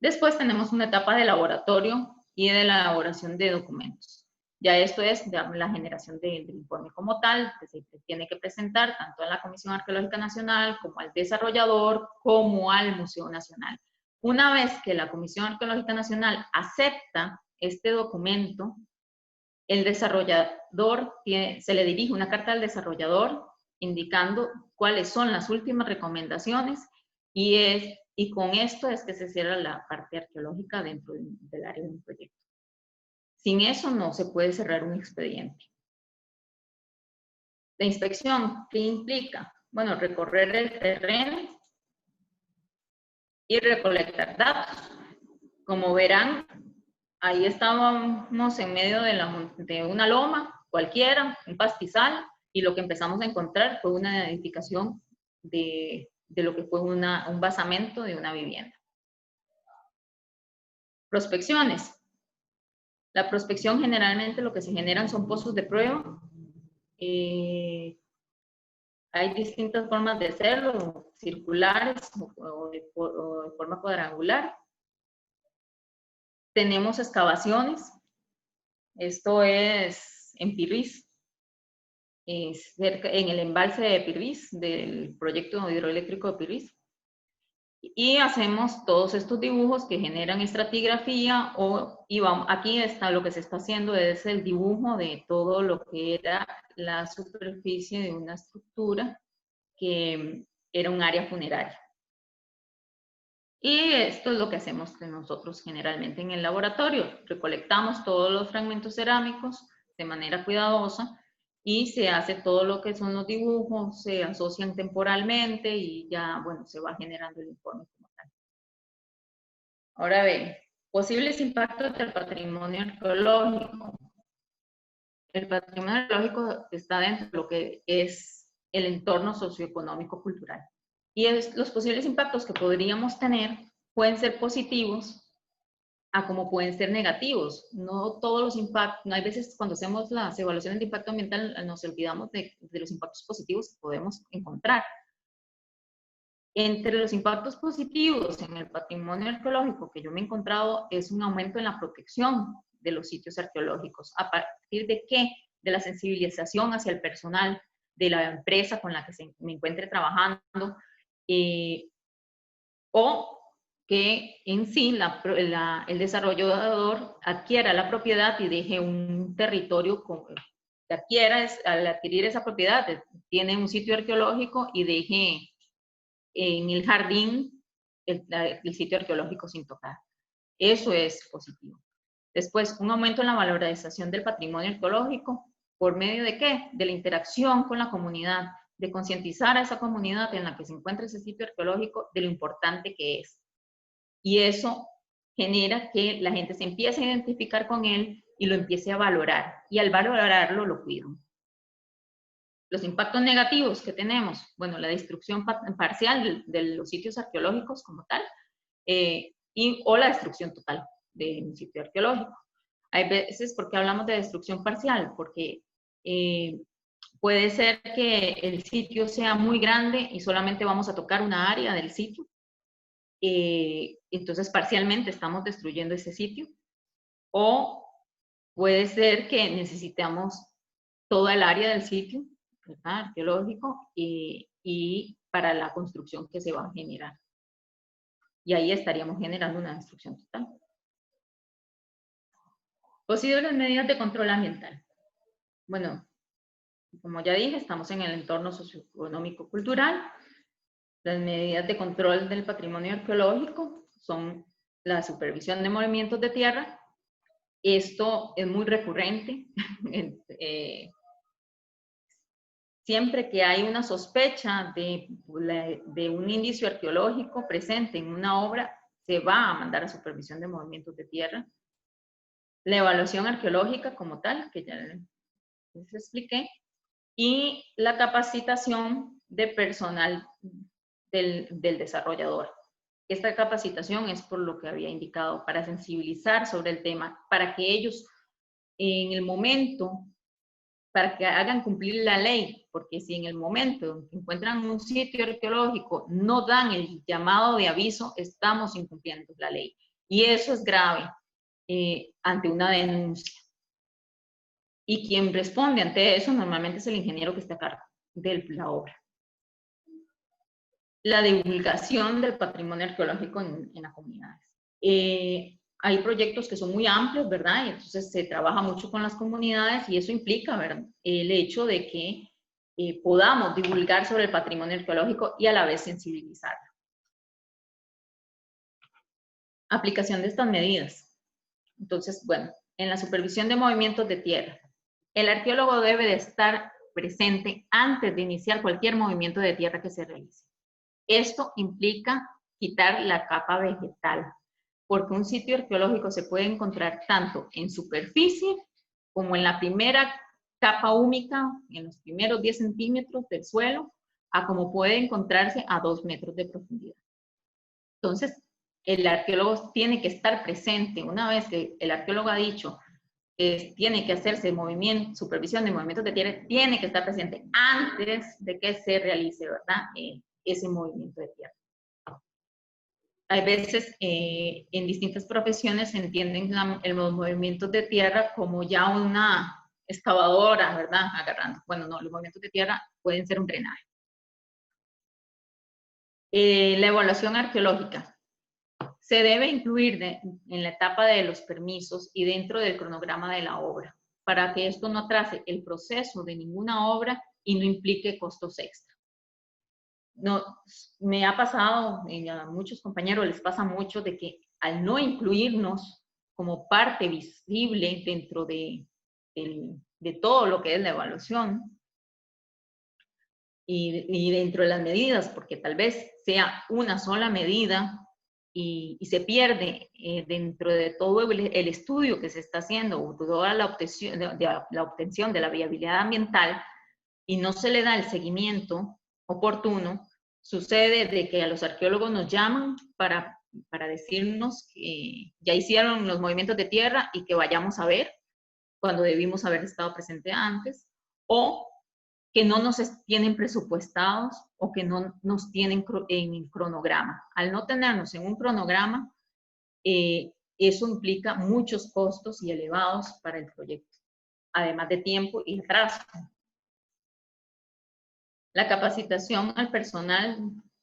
Después tenemos una etapa de laboratorio y de la elaboración de documentos. Ya esto es la generación del informe como tal, que se tiene que presentar tanto a la Comisión Arqueológica Nacional como al desarrollador, como al Museo Nacional. Una vez que la Comisión Arqueológica Nacional acepta este documento, el desarrollador se le dirige una carta al desarrollador indicando cuáles son las últimas recomendaciones y con esto es que se cierra la parte arqueológica dentro del área de un proyecto. Sin eso no se puede cerrar un expediente. La inspección, ¿qué implica? Bueno, recorrer el terreno y recolectar datos. Como verán, ahí estábamos en medio de una loma cualquiera, un pastizal, y lo que empezamos a encontrar fue una edificación de lo que fue un basamento de una vivienda. Prospecciones. La prospección generalmente lo que se generan son pozos de prueba. Hay distintas formas de hacerlo, circulares o de forma cuadrangular. Tenemos excavaciones. Esto es en Pirrís, en el embalse de Pirrís, del proyecto hidroeléctrico de Pirrís. Y hacemos todos estos dibujos que generan estratigrafía aquí está lo que se está haciendo, es el dibujo de todo lo que era la superficie de una estructura que era un área funeraria. Y esto es lo que hacemos nosotros generalmente en el laboratorio. Recolectamos todos los fragmentos cerámicos de manera cuidadosa y se hace todo lo que son los dibujos, se asocian temporalmente y ya, bueno, se va generando el informe como tal. Ahora ven, posibles impactos del patrimonio arqueológico. El patrimonio arqueológico está dentro de lo que es el entorno socioeconómico-cultural. Y los posibles impactos que podríamos tener pueden ser positivos a como pueden ser negativos. No todos los impactos, no hay veces cuando hacemos las evaluaciones de impacto ambiental nos olvidamos de los impactos positivos que podemos encontrar. Entre los impactos positivos en el patrimonio arqueológico que yo me he encontrado es un aumento en la protección de los sitios arqueológicos. ¿A partir de qué? De la sensibilización hacia el personal de la empresa con la que me encuentre trabajando, o que en sí el desarrollador adquiera la propiedad y deje un territorio, al adquirir esa propiedad, tiene un sitio arqueológico y deje en el jardín el sitio arqueológico sin tocar. Eso es positivo. Después, un aumento en la valorización del patrimonio arqueológico. ¿Por medio de qué? De la interacción con la comunidad, de concientizar a esa comunidad en la que se encuentra ese sitio arqueológico de lo importante que es. Y eso genera que la gente se empiece a identificar con él y lo empiece a valorar. Y al valorarlo, lo cuidan. Los impactos negativos que tenemos, bueno, la destrucción parcial de los sitios arqueológicos como tal, o la destrucción total de un sitio arqueológico. Hay veces, ¿por qué hablamos de destrucción parcial? Porque puede ser que el sitio sea muy grande y solamente vamos a tocar una área del sitio. Entonces, parcialmente estamos destruyendo ese sitio. O puede ser que necesitamos toda el área del sitio, ¿verdad? Arqueológico, y para la construcción que se va a generar. Y ahí estaríamos generando una destrucción total. Posibles medidas de control ambiental. Bueno, como ya dije, estamos en el entorno socioeconómico-cultural. Las medidas de control del patrimonio arqueológico son la supervisión de movimientos de tierra. Esto es muy recurrente. Siempre que hay una sospecha de un indicio arqueológico presente en una obra, se va a mandar a supervisión de movimientos de tierra. La evaluación arqueológica como tal, que ya les expliqué, y la capacitación de personal del desarrollador. Esta capacitación es por lo que había indicado, para sensibilizar sobre el tema, para que ellos en el momento, para que hagan cumplir la ley, porque si en el momento en que encuentran un sitio arqueológico no dan el llamado de aviso, estamos incumpliendo la ley. Y eso es grave ante una denuncia. Y quien responde ante eso normalmente es el ingeniero que está a cargo de la obra. La divulgación del patrimonio arqueológico en las comunidades. Hay proyectos que son muy amplios, ¿verdad? Y entonces se trabaja mucho con las comunidades y eso implica, ¿verdad?, el hecho de que podamos divulgar sobre el patrimonio arqueológico y a la vez sensibilizar. Aplicación de estas medidas. Entonces, bueno, en la supervisión de movimientos de tierra, el arqueólogo debe de estar presente antes de iniciar cualquier movimiento de tierra que se realice. Esto implica quitar la capa vegetal, porque un sitio arqueológico se puede encontrar tanto en superficie como en la primera capa húmica, en los primeros 10 centímetros del suelo, a como puede encontrarse a 2 metros de profundidad. Entonces, el arqueólogo tiene que estar presente. Una vez que el arqueólogo ha dicho que tiene que hacerse supervisión de movimientos de tierra, tiene que estar presente antes de que se realice, ¿verdad?, ese movimiento de tierra. Hay veces en distintas profesiones se entienden los movimientos de tierra como ya una excavadora, ¿verdad?, agarrando. Bueno, no, los movimientos de tierra pueden ser un drenaje. La evaluación arqueológica se debe incluir en la etapa de los permisos y dentro del cronograma de la obra, para que esto no atrase el proceso de ninguna obra y no implique costos extra. No, me ha pasado, a muchos compañeros les pasa mucho de que al no incluirnos como parte visible dentro de todo lo que es la evaluación y dentro de las medidas, porque tal vez sea una sola medida y se pierde dentro de todo el estudio que se está haciendo, o toda la obtención de la viabilidad ambiental, y no se le da el seguimiento oportuno, sucede de que a los arqueólogos nos llaman para decirnos que ya hicieron los movimientos de tierra y que vayamos a ver cuando debimos haber estado presente antes, o que no nos tienen presupuestados o que no nos tienen en cronograma. Al no tenernos en un cronograma, eso implica muchos costos y elevados para el proyecto, además de tiempo y atraso. La capacitación al personal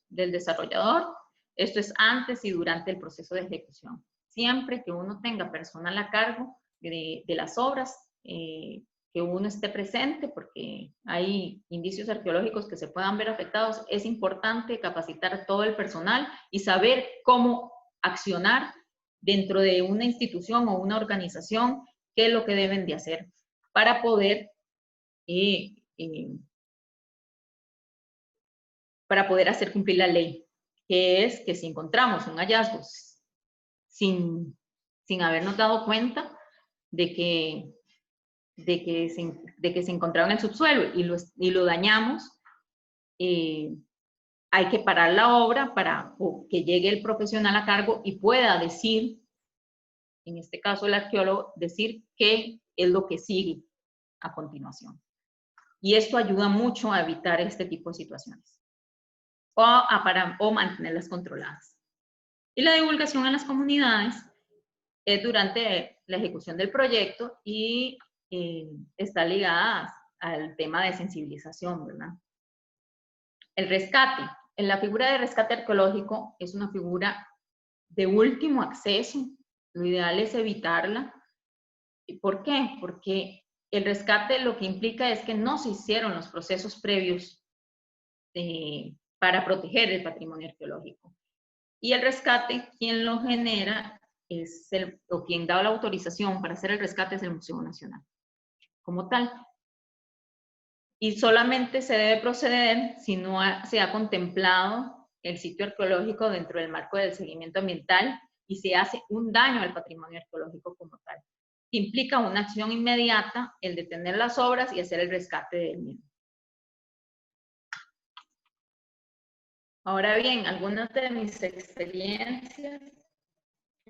del desarrollador, esto es antes y durante el proceso de ejecución. Siempre que uno tenga personal a cargo de las obras, que uno esté presente, porque hay indicios arqueológicos que se puedan ver afectados, es importante capacitar a todo el personal y saber cómo accionar dentro de una institución o una organización, qué es lo que deben de hacer para poder hacer cumplir la ley, que es que si encontramos un hallazgo sin habernos dado cuenta de que se encontraba en el subsuelo y lo dañamos, hay que parar la obra para que llegue el profesional a cargo y pueda decir, en este caso el arqueólogo, decir qué es lo que sigue a continuación. Y esto ayuda mucho a evitar este tipo de situaciones o mantenerlas controladas. Y la divulgación en las comunidades es durante la ejecución del proyecto y está ligada al tema de sensibilización, ¿verdad? El rescate. En la figura de rescate arqueológico es una figura de último acceso. Lo ideal es evitarla. ¿Por qué? Porque el rescate lo que implica es que no se hicieron los procesos previos para proteger el patrimonio arqueológico. Y el rescate, quien lo genera, o quien da la autorización para hacer el rescate es el Museo Nacional, como tal. Y solamente se debe proceder si no se ha contemplado el sitio arqueológico dentro del marco del seguimiento ambiental y se hace un daño al patrimonio arqueológico como tal. Implica una acción inmediata, el detener las obras y hacer el rescate del mismo. Ahora bien, algunas de mis experiencias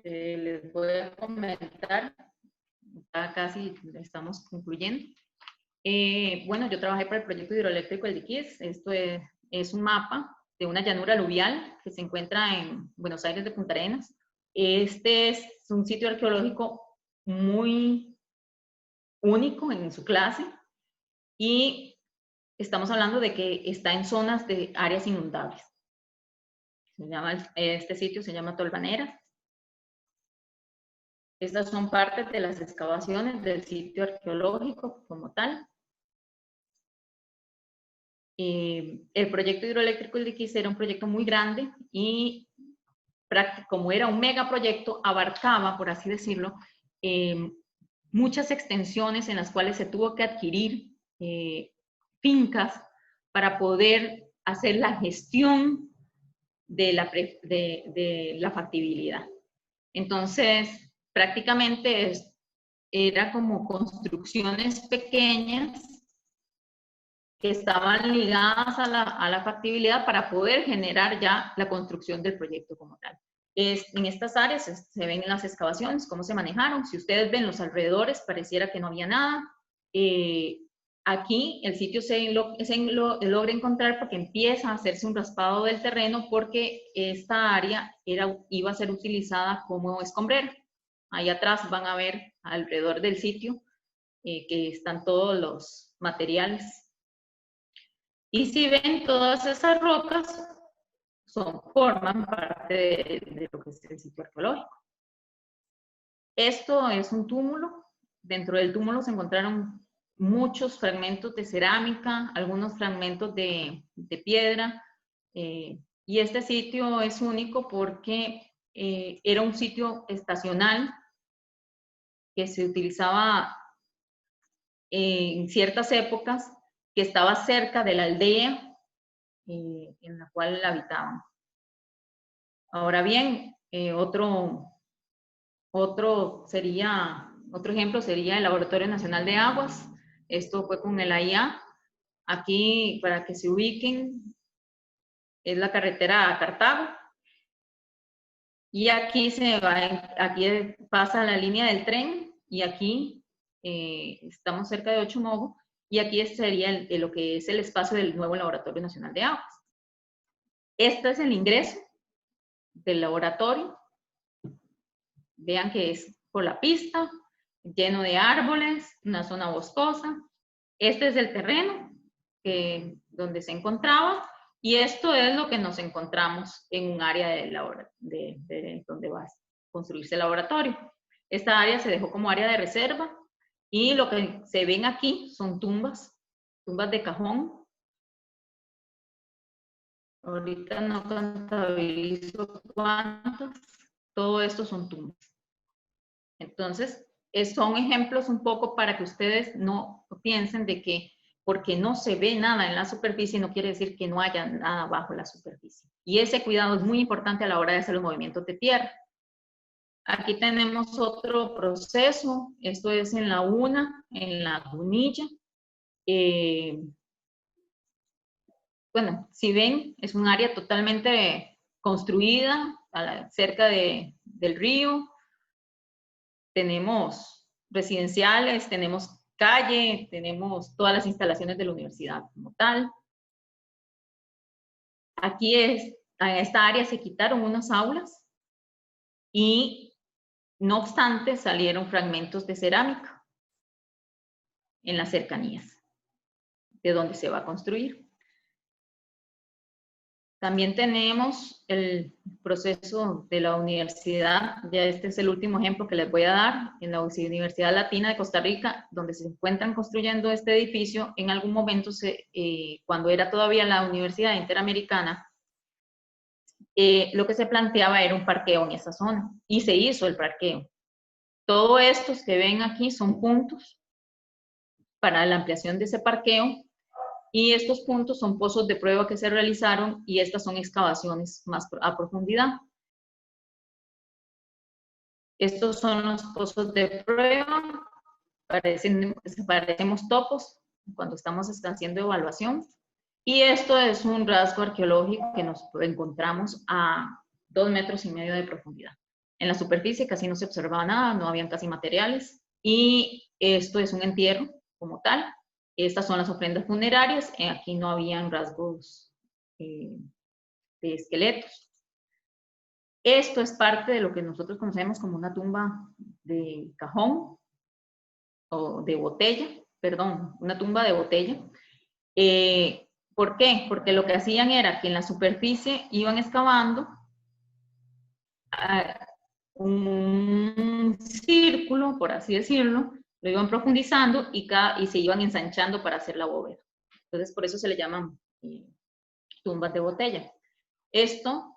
les voy a comentar, ya casi estamos concluyendo. Bueno, yo trabajé para el proyecto hidroeléctrico El Diquís. Esto es un mapa de una llanura aluvial que se encuentra en Buenos Aires de Punta Arenas. Este es un sitio arqueológico muy único en su clase y estamos hablando de que está en zonas de áreas inundables. Este sitio se llama Tolvanera. Estas son partes de las excavaciones del sitio arqueológico como tal. El proyecto hidroeléctrico El Diquís era un proyecto muy grande y como era un megaproyecto, abarcaba, por así decirlo, muchas extensiones en las cuales se tuvo que adquirir fincas para poder hacer la gestión de la factibilidad. Entonces, prácticamente era como construcciones pequeñas que estaban ligadas a la factibilidad para poder generar ya la construcción del proyecto como tal. En estas áreas se ven las excavaciones, cómo se manejaron. Si ustedes ven los alrededores, pareciera que no había nada. Aquí el sitio se logra encontrar porque empieza a hacerse un raspado del terreno porque esta área iba a ser utilizada como escombrero. Ahí atrás van a ver alrededor del sitio que están todos los materiales. Y si ven todas esas rocas, forman parte de lo que es el sitio arqueológico. Esto es un túmulo. Dentro del túmulo se encontraron muchos fragmentos de cerámica, algunos fragmentos de piedra. Y este sitio es único porque era un sitio estacional que se utilizaba en ciertas épocas, que estaba cerca de la aldea en la cual habitaban. Ahora bien, otro ejemplo sería el Laboratorio Nacional de Aguas. Esto fue con el AIA. Aquí, para que se ubiquen, es la carretera a Cartago. Y aquí aquí pasa la línea del tren y aquí estamos cerca de Ochomogo y aquí sería lo que es el espacio del nuevo Laboratorio Nacional de Aguas. Este es el ingreso del laboratorio. Vean que es por la pista, lleno de árboles, una zona boscosa. Este es el terreno donde se encontraba y esto es lo que nos encontramos en un área donde va a construirse el laboratorio. Esta área se dejó como área de reserva y lo que se ven aquí son tumbas de cajón. Ahorita no contabilizo cuántas, todo esto son tumbas. Entonces, son ejemplos un poco para que ustedes no piensen de que porque no se ve nada en la superficie no quiere decir que no haya nada bajo la superficie. Y ese cuidado es muy importante a la hora de hacer los movimientos de tierra. Aquí tenemos otro proceso, esto es en la UNA, en la Gunilla. Bueno, si ven, es un área totalmente construida cerca del río. Tenemos residenciales, tenemos calle, tenemos todas las instalaciones de la universidad como tal. Aquí en esta área se quitaron unas aulas y no obstante salieron fragmentos de cerámica en las cercanías de donde se va a construir. También tenemos el proceso de la universidad, ya este es el último ejemplo que les voy a dar, en la Universidad Latina de Costa Rica, donde se encuentran construyendo este edificio. En algún momento, cuando era todavía la Universidad Interamericana, lo que se planteaba era un parqueo en esa zona, y se hizo el parqueo. Todos estos que ven aquí son puntos para la ampliación de ese parqueo, y estos puntos son pozos de prueba que se realizaron, y estas son excavaciones más a profundidad. Estos son los pozos de prueba, parecemos topos cuando estamos haciendo evaluación, y esto es un rasgo arqueológico que nos encontramos a 2,5 metros de profundidad. En la superficie casi no se observaba nada, no habían casi materiales, y esto es un entierro como tal. Estas son las ofrendas funerarias, aquí no habían rasgos de esqueletos. Esto es parte de lo que nosotros conocemos como una tumba de cajón, o de botella, perdón, una tumba de botella. ¿Por qué? Porque lo que hacían era que en la superficie iban excavando un círculo, por así decirlo, lo iban profundizando y se iban ensanchando para hacer la bóveda. Entonces, por eso se le llaman tumbas de botella. Esto,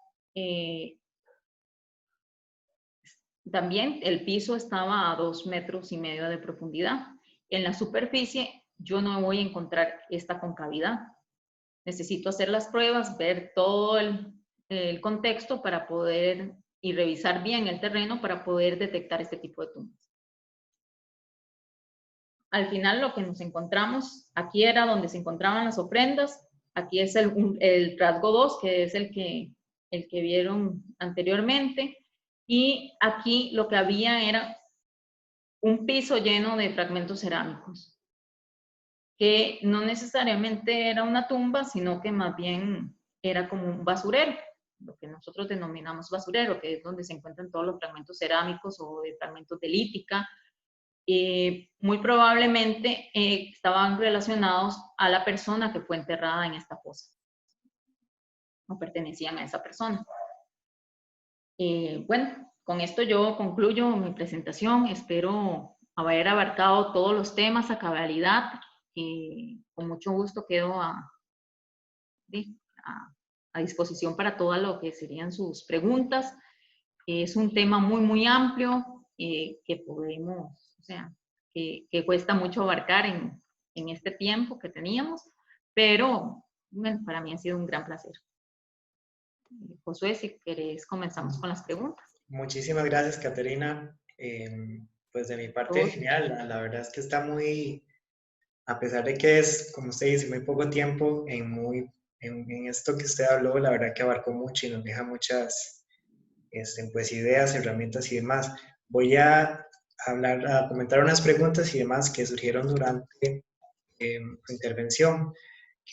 también el piso estaba a 2,5 metros de profundidad. En la superficie yo no voy a encontrar esta concavidad. Necesito hacer las pruebas, ver todo el contexto para poder y revisar bien el terreno para poder detectar este tipo de tumbas. Al final lo que nos encontramos, aquí era donde se encontraban las ofrendas, aquí es el rasgo 2, que es el que vieron anteriormente, y aquí lo que había era un piso lleno de fragmentos cerámicos, que no necesariamente era una tumba, sino que más bien era como un basurero, lo que nosotros denominamos basurero, que es donde se encuentran todos los fragmentos cerámicos o de fragmentos de lítica. Muy probablemente estaban relacionados a la persona que fue enterrada en esta fosa, o pertenecían a esa persona. Bueno, con esto yo concluyo mi presentación. Espero haber abarcado todos los temas a cabalidad. Con mucho gusto quedo a disposición para todo lo que serían sus preguntas. Es un tema muy, muy amplio que podemos, o sea, que cuesta mucho abarcar en este tiempo que teníamos, pero bueno, para mí ha sido un gran placer. Josué, si querés, comenzamos con las preguntas. Muchísimas gracias, Caterina. Pues de mi parte, genial. La verdad es que está muy, a pesar de que es, como usted dice, muy poco tiempo, en esto que usted habló, la verdad que abarcó mucho y nos deja muchas pues, ideas, herramientas y demás. Voy a comentar unas preguntas y demás que surgieron durante su intervención.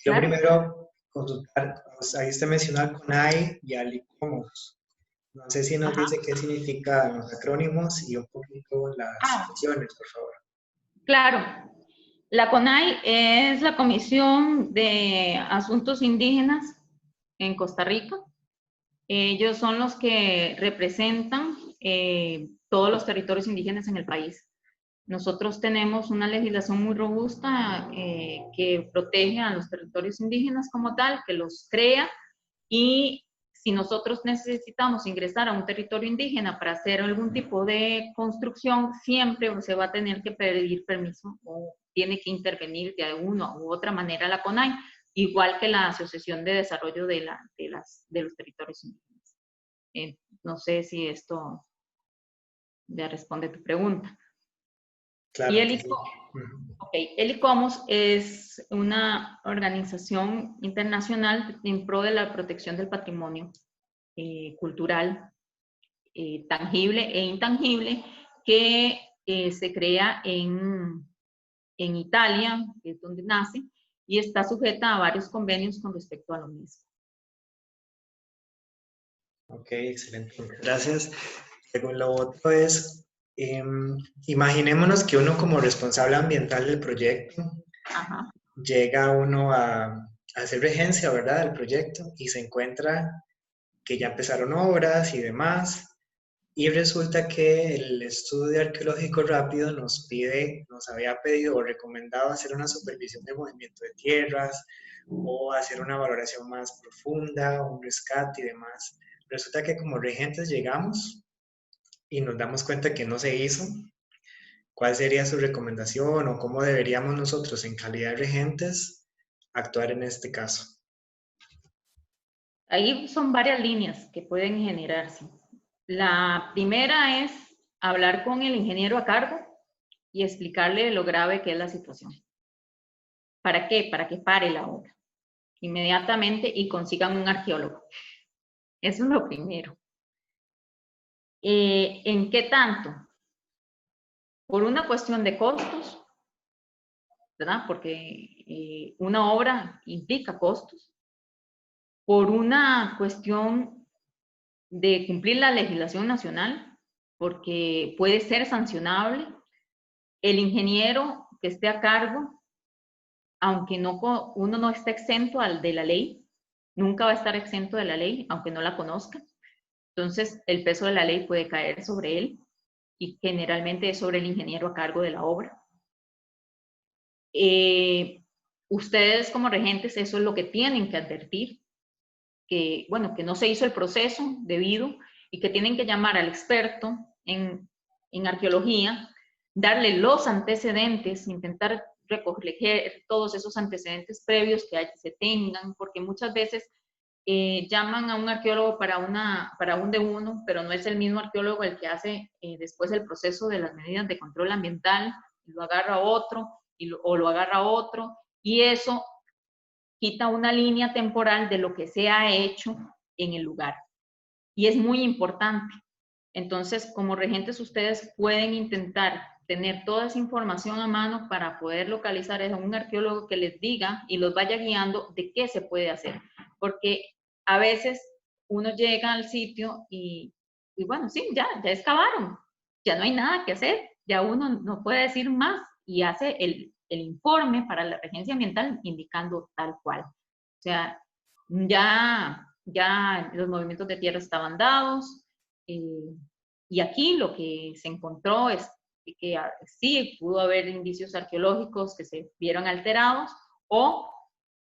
Yo primero consultar, ahí usted mencionó al CONAI y al ICOMOS. No sé si nos dice qué significan los acrónimos y un poquito las funciones, por favor. Claro. La CONAI es la Comisión de Asuntos Indígenas en Costa Rica. Ellos son los que representan todos los territorios indígenas en el país. Nosotros tenemos una legislación muy robusta que protege a los territorios indígenas como tal, que los crea, y si nosotros necesitamos ingresar a un territorio indígena para hacer algún tipo de construcción, siempre se va a tener que pedir permiso o tiene que intervenir de alguna u otra manera la CONAI, igual que la Asociación de Desarrollo de los Territorios Indígenas. No sé si esto ya responde tu pregunta. Claro. Y el ICOMOS es una organización internacional en pro de la protección del patrimonio cultural, tangible e intangible, que se crea en Italia, que es donde nace, y está sujeta a varios convenios con respecto a lo mismo. Ok, excelente. Gracias. Lo otro es, imaginémonos que uno como responsable ambiental del proyecto llega uno a hacer regencia, ¿verdad?, del proyecto y se encuentra que ya empezaron obras y demás. Y resulta que el estudio arqueológico rápido nos había pedido o recomendado hacer una supervisión de movimiento de tierras o hacer una valoración más profunda, un rescate y demás. Resulta que como regentes llegamos y nos damos cuenta que no se hizo. ¿Cuál sería su recomendación o cómo deberíamos nosotros en calidad de regentes actuar en este caso? Ahí son varias líneas que pueden generarse. La primera es hablar con el ingeniero a cargo y explicarle lo grave que es la situación. ¿Para qué? Para que pare la obra inmediatamente y consigan un arqueólogo. Eso es lo primero. ¿En qué tanto? Por una cuestión de costos, ¿verdad? Porque una obra implica costos. Por una cuestión de cumplir la legislación nacional, porque puede ser sancionable. El ingeniero que esté a cargo, aunque uno no esté exento de la ley, nunca va a estar exento de la ley, aunque no la conozca. Entonces, el peso de la ley puede caer sobre él y generalmente es sobre el ingeniero a cargo de la obra. Ustedes como regentes, eso es lo que tienen que advertir, que, bueno, que no se hizo el proceso debido y que tienen que llamar al experto en arqueología, darle los antecedentes, intentar recoger todos esos antecedentes previos que se tengan, porque muchas veces llaman a un arqueólogo para un D1, pero no es el mismo arqueólogo el que hace después el proceso de las medidas de control ambiental, y lo agarra otro, o lo agarra otro, y eso quita una línea temporal de lo que se ha hecho en el lugar. Y es muy importante. Entonces, como regentes, ustedes pueden intentar tener toda esa información a mano para poder localizar a un arqueólogo que les diga y los vaya guiando de qué se puede hacer. Porque a veces uno llega al sitio y bueno, sí, ya excavaron, ya no hay nada que hacer, ya uno no puede decir más y hace el informe para la regencia ambiental indicando tal cual. O sea, ya los movimientos de tierra estaban dados, y aquí lo que se encontró es que sí pudo haber indicios arqueológicos que se vieron alterados o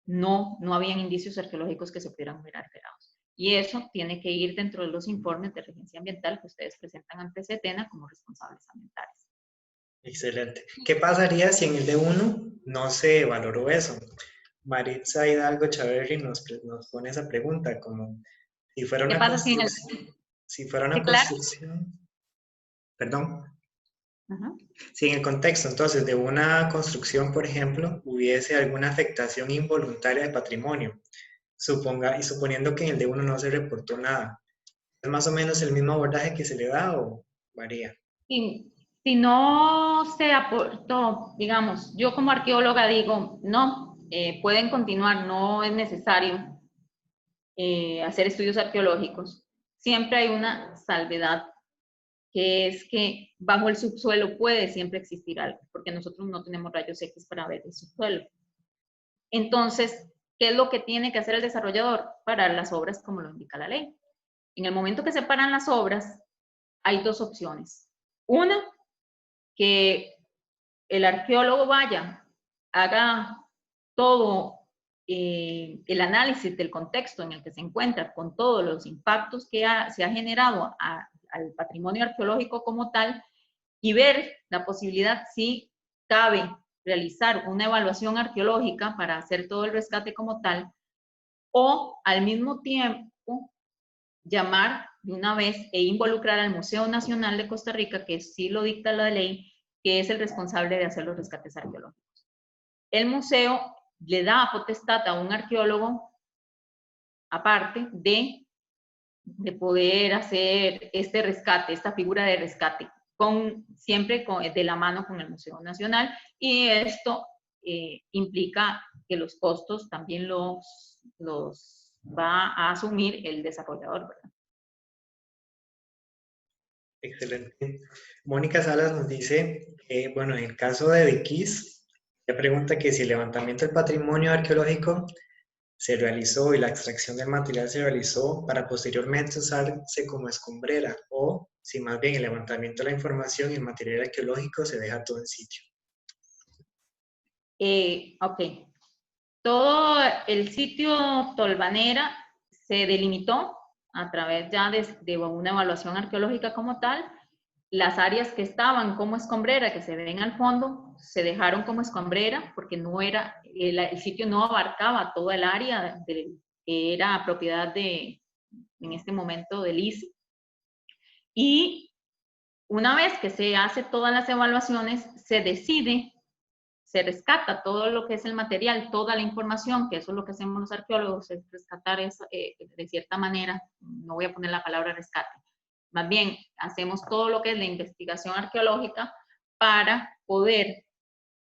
no habían indicios arqueológicos que se pudieran ver alterados. Y eso tiene que ir dentro de los informes de regencia ambiental que ustedes presentan ante SETENA como responsables ambientales. Excelente. ¿Qué pasaría si en el D1 no se valoró eso? Maritza Hidalgo Chaverri nos pone esa pregunta, como si fuera ¿Qué una pasa construcción, si fuera sí, una claro? construcción, perdón, Ajá. si en el contexto entonces de una construcción, por ejemplo, hubiese alguna afectación involuntaria de patrimonio, suponiendo que en el D1 no se reportó nada, ¿es más o menos el mismo abordaje que se le da o varía? Si no se aportó, digamos, yo como arqueóloga digo, no, pueden continuar, no es necesario hacer estudios arqueológicos. Siempre hay una salvedad, que es que bajo el subsuelo puede siempre existir algo, porque nosotros no tenemos rayos X para ver el subsuelo. Entonces, ¿qué es lo que tiene que hacer el desarrollador? Parar las obras como lo indica la ley. En el momento que se paran las obras, hay dos opciones. Una, que el arqueólogo vaya, haga todo el análisis del contexto en el que se encuentra, con todos los impactos que se ha generado al patrimonio arqueológico como tal, y ver la posibilidad si cabe realizar una evaluación arqueológica para hacer todo el rescate como tal, o al mismo tiempo llamar de una vez e involucrar al Museo Nacional de Costa Rica, que sí lo dicta la ley, que es el responsable de hacer los rescates arqueológicos. El museo le da potestad a un arqueólogo, aparte de poder hacer este rescate, esta figura de rescate, siempre de la mano con el Museo Nacional, y esto implica que los costos también los va a asumir el desarrollador, ¿verdad? Excelente. Mónica Salas nos dice, bueno, en el caso de Viquis, ella pregunta que si el levantamiento del patrimonio arqueológico se realizó y la extracción del material se realizó para posteriormente usarse como escombrera o si más bien el levantamiento de la información y el material arqueológico se deja todo en sitio. Ok. Todo el sitio Tolvanera se delimitó a través ya de una evaluación arqueológica como tal. Las áreas que estaban como escombrera, que se ven al fondo, se dejaron como escombrera porque no era, el sitio no abarcaba toda el área que era propiedad de, en este momento, del ICE. Y una vez que se hace todas las evaluaciones, se decide, se rescata todo lo que es el material, toda la información, que eso es lo que hacemos los arqueólogos, es rescatar eso, de cierta manera, no voy a poner la palabra rescate, más bien hacemos todo lo que es la investigación arqueológica para poder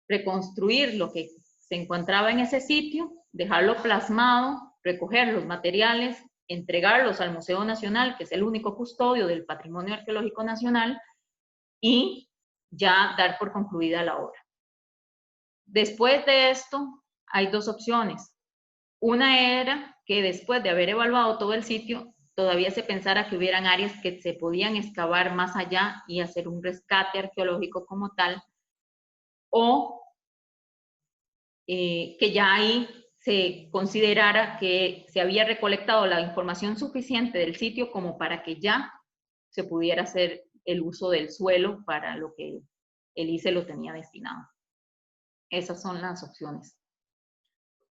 reconstruir lo que se encontraba en ese sitio, dejarlo plasmado, recoger los materiales, entregarlos al Museo Nacional, que es el único custodio del Patrimonio Arqueológico Nacional, y ya dar por concluida la obra. Después de esto, hay dos opciones. Una era que después de haber evaluado todo el sitio, todavía se pensara que hubieran áreas que se podían excavar más allá y hacer un rescate arqueológico como tal, o que ya ahí se considerara que se había recolectado la información suficiente del sitio como para que ya se pudiera hacer el uso del suelo para lo que el ICE lo tenía destinado. Esas son las opciones.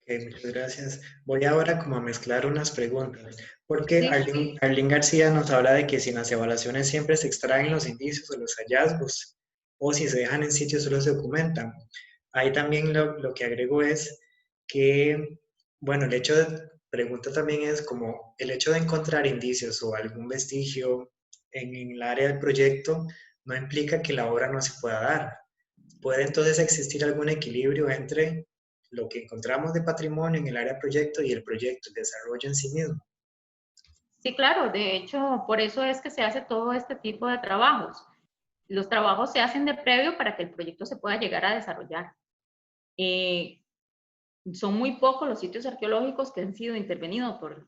Ok, muchas gracias. Voy ahora como a mezclar unas preguntas, porque Sí, Arlene García nos habla de que si en las evaluaciones siempre se extraen los indicios o los hallazgos, o si se dejan en sitio solo se documentan. Ahí también lo que agrego es que, bueno, el hecho de, pregunta también es como el hecho de encontrar indicios o algún vestigio en el área del proyecto no implica que la obra no se pueda dar. ¿Puede entonces existir algún equilibrio entre lo que encontramos de patrimonio en el área proyecto y el proyecto, el desarrollo en sí mismo? sí, claro. De hecho, por eso es que se hace todo este tipo de trabajos. Los trabajos se hacen de previo para que el proyecto se pueda llegar a desarrollar. Eh, Son muy pocos los sitios arqueológicos que han sido intervenidos por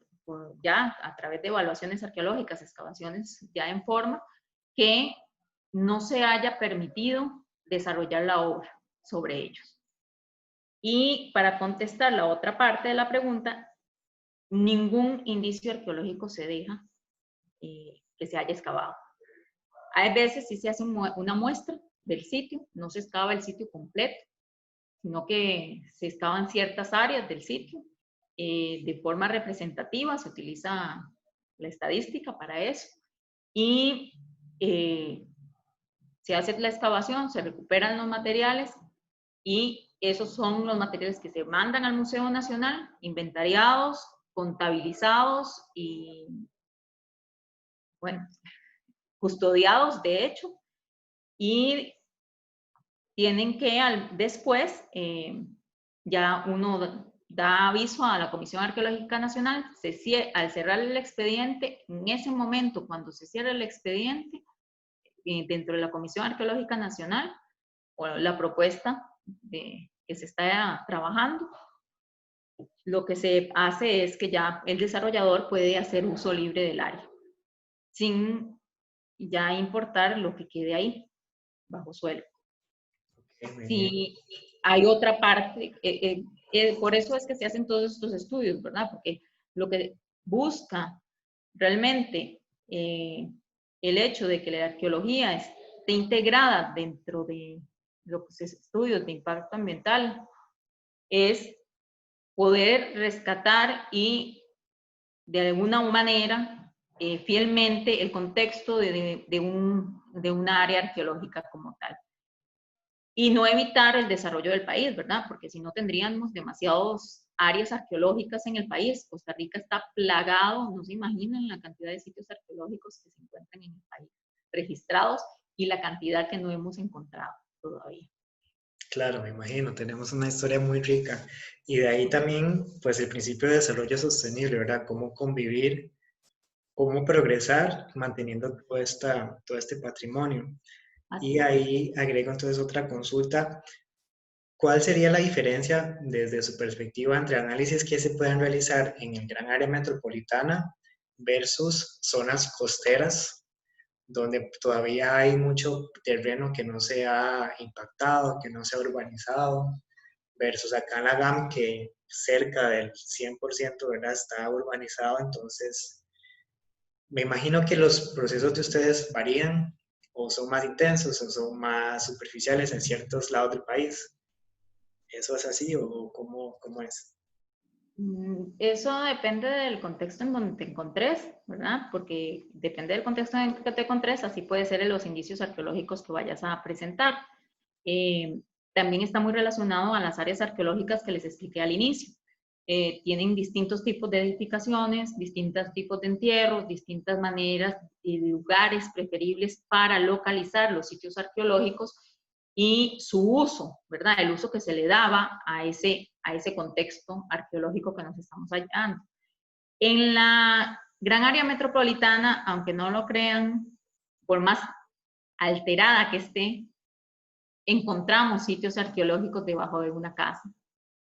ya a través de evaluaciones arqueológicas, excavaciones ya en forma, que no se haya permitido desarrollar la obra sobre ellos. Y para contestar la otra parte de la pregunta, ningún indicio arqueológico se deja que se haya excavado. Hay veces sí se hace una muestra del sitio, no se excava el sitio completo, sino que se excavan ciertas áreas del sitio. De forma representativa, se utiliza la estadística para eso. Y se hace la excavación, se recuperan los materiales y esos son los materiales que se mandan al Museo Nacional, inventariados, contabilizados y, bueno, custodiados, de hecho, y tienen que después, ya uno da aviso a la Comisión Arqueológica Nacional, al cerrar el expediente, en ese momento, cuando se cierra el expediente, dentro de la Comisión Arqueológica Nacional, o la propuesta que se está trabajando, lo que se hace es que ya el desarrollador puede hacer uso libre del área, sin ya importar lo que quede ahí, bajo suelo. Si hay otra parte, por eso es que se hacen todos estos estudios, ¿verdad? Porque lo que busca realmente el hecho de que la arqueología esté integrada dentro de los estudios de impacto ambiental es poder rescatar y de alguna manera fielmente el contexto de una área arqueológica como tal. Y no evitar el desarrollo del país, ¿verdad? Porque si no tendríamos demasiadas áreas arqueológicas en el país. Costa Rica está plagado, no se imaginan la cantidad de sitios arqueológicos que se encuentran en el país registrados y la cantidad que no hemos encontrado todavía. Claro, me imagino, tenemos una historia muy rica. Y de ahí también, pues el principio de desarrollo sostenible, ¿verdad? Cómo convivir, cómo progresar manteniendo todo este patrimonio. Y Así es. ahí agrego entonces otra consulta. ¿Cuál sería la diferencia desde su perspectiva entre análisis que se pueden realizar en el gran área metropolitana versus zonas costeras, donde todavía hay mucho terreno que no se ha impactado, que no se ha urbanizado, versus acá en la GAM que cerca del 100%, ¿verdad? Está urbanizado? Entonces, me imagino que los procesos de ustedes varían o son más intensos o son más superficiales en ciertos lados del país. ¿Eso es así o cómo es? Eso depende del contexto en donde te encontres, ¿verdad? Porque depende del contexto en que te encontres, así puede ser en los indicios arqueológicos que vayas a presentar. Eh, También está muy relacionado a las áreas arqueológicas que les expliqué al inicio. Tienen distintos tipos de edificaciones, distintos tipos de entierros, distintas maneras y lugares preferibles para localizar los sitios arqueológicos y su uso, ¿verdad? El uso que se le daba a ese contexto arqueológico que nos estamos hallando. En la gran área metropolitana, aunque no lo crean, por más alterada que esté, encontramos sitios arqueológicos debajo de una casa.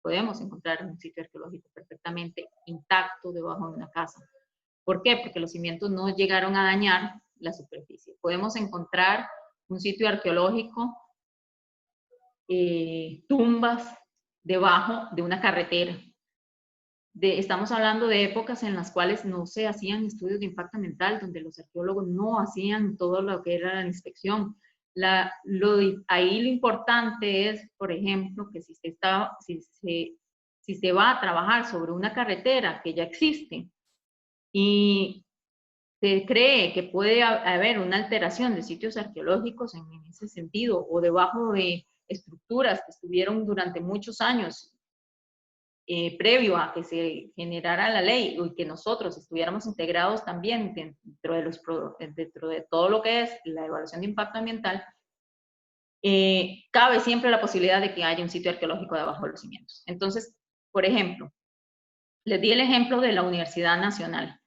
Podemos encontrar un sitio arqueológico perfectamente intacto debajo de una casa. ¿Por qué? Porque los cimientos no llegaron a dañar la superficie. Podemos encontrar un sitio arqueológico, tumbas debajo de una carretera. Estamos hablando de épocas en las cuales no se hacían estudios de impacto ambiental, donde los arqueólogos no hacían todo lo que era la inspección. Ahí lo importante es, por ejemplo, que si se va a trabajar sobre una carretera que ya existe y se cree que puede haber una alteración de sitios arqueológicos en ese sentido, o debajo de estructuras que estuvieron durante muchos años previo a que se generara la ley y que nosotros estuviéramos integrados también dentro de todo lo que es la evaluación de impacto ambiental, cabe siempre la posibilidad de que haya un sitio arqueológico debajo de los cimientos. Entonces, por ejemplo, les di el ejemplo de la Universidad Nacional.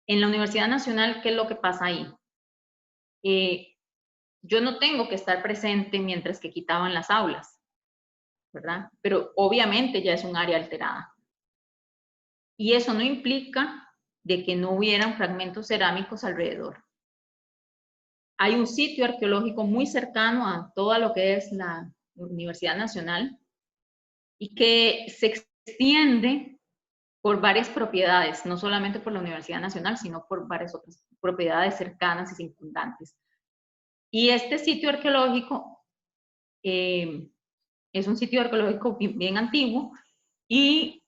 En la Universidad Nacional, ¿qué es lo que pasa ahí? Yo no tengo que estar presente mientras que quitaban las aulas, ¿verdad? Pero obviamente ya es un área alterada. Y eso no implica de que no hubieran fragmentos cerámicos alrededor. Hay un sitio arqueológico muy cercano a todo lo que es la Universidad Nacional y que se extiende por varias propiedades, no solamente por la Universidad Nacional, sino por varias otras propiedades cercanas y circundantes. Y este sitio arqueológico es un sitio arqueológico bien antiguo y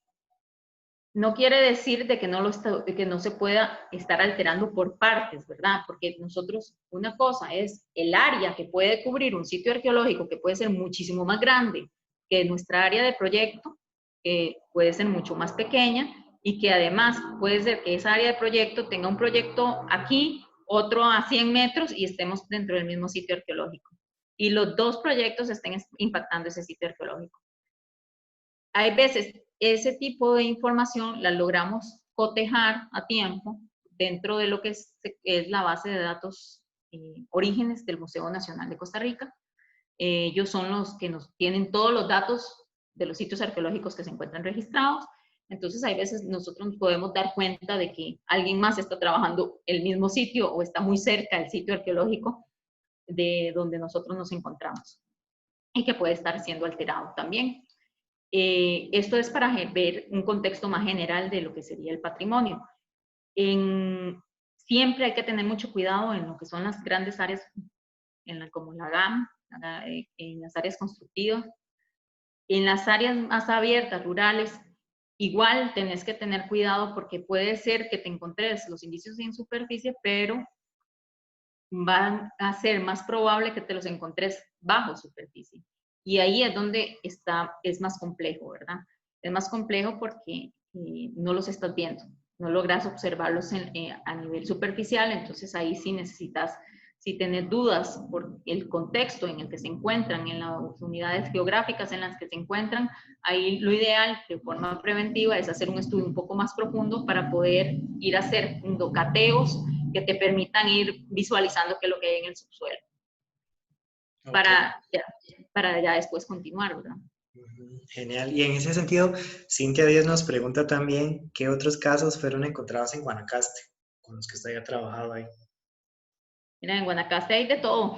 no quiere decir de que no se pueda estar alterando por partes, ¿verdad? Porque nosotros, una cosa es el área que puede cubrir un sitio arqueológico que puede ser muchísimo más grande que nuestra área de proyecto, que puede ser mucho más pequeña y que además puede ser que esa área de proyecto tenga un proyecto aquí, otro a 100 metros y estemos dentro del mismo sitio arqueológico. Y los dos proyectos estén impactando ese sitio arqueológico. Hay veces ese tipo de información la logramos cotejar a tiempo dentro de lo que es la base de datos orígenes del Museo Nacional de Costa Rica. Ellos son los que nos tienen todos los datos de los sitios arqueológicos que se encuentran registrados. Entonces, hay veces nosotros nos podemos dar cuenta de que alguien más está trabajando el mismo sitio o está muy cerca del sitio arqueológico de donde nosotros nos encontramos y que puede estar siendo alterado también. Esto es para ver un contexto más general de lo que sería el patrimonio. Siempre hay que tener mucho cuidado en lo que son las grandes áreas, como la GAM, en las áreas constructivas. En las áreas más abiertas, rurales, igual tenés que tener cuidado porque puede ser que te encontres los indicios en superficie, pero van a ser más probable que te los encontres bajo superficie. Y ahí es donde es más complejo, ¿verdad? Es más complejo porque no los estás viendo, no logras observarlos a nivel superficial, entonces ahí sí necesitas, si tienes dudas por el contexto en el que se encuentran, en las unidades geográficas en las que se encuentran, ahí lo ideal de forma preventiva es hacer un estudio un poco más profundo para poder ir a hacer docateos que te permitan ir visualizando qué es lo que hay en el subsuelo. Okay. Para ya después continuar, ¿verdad? Genial. Y en ese sentido, Cintia Díaz nos pregunta también qué otros casos fueron encontrados en Guanacaste, con los que usted haya trabajado ahí. Mira, en Guanacaste hay de todo.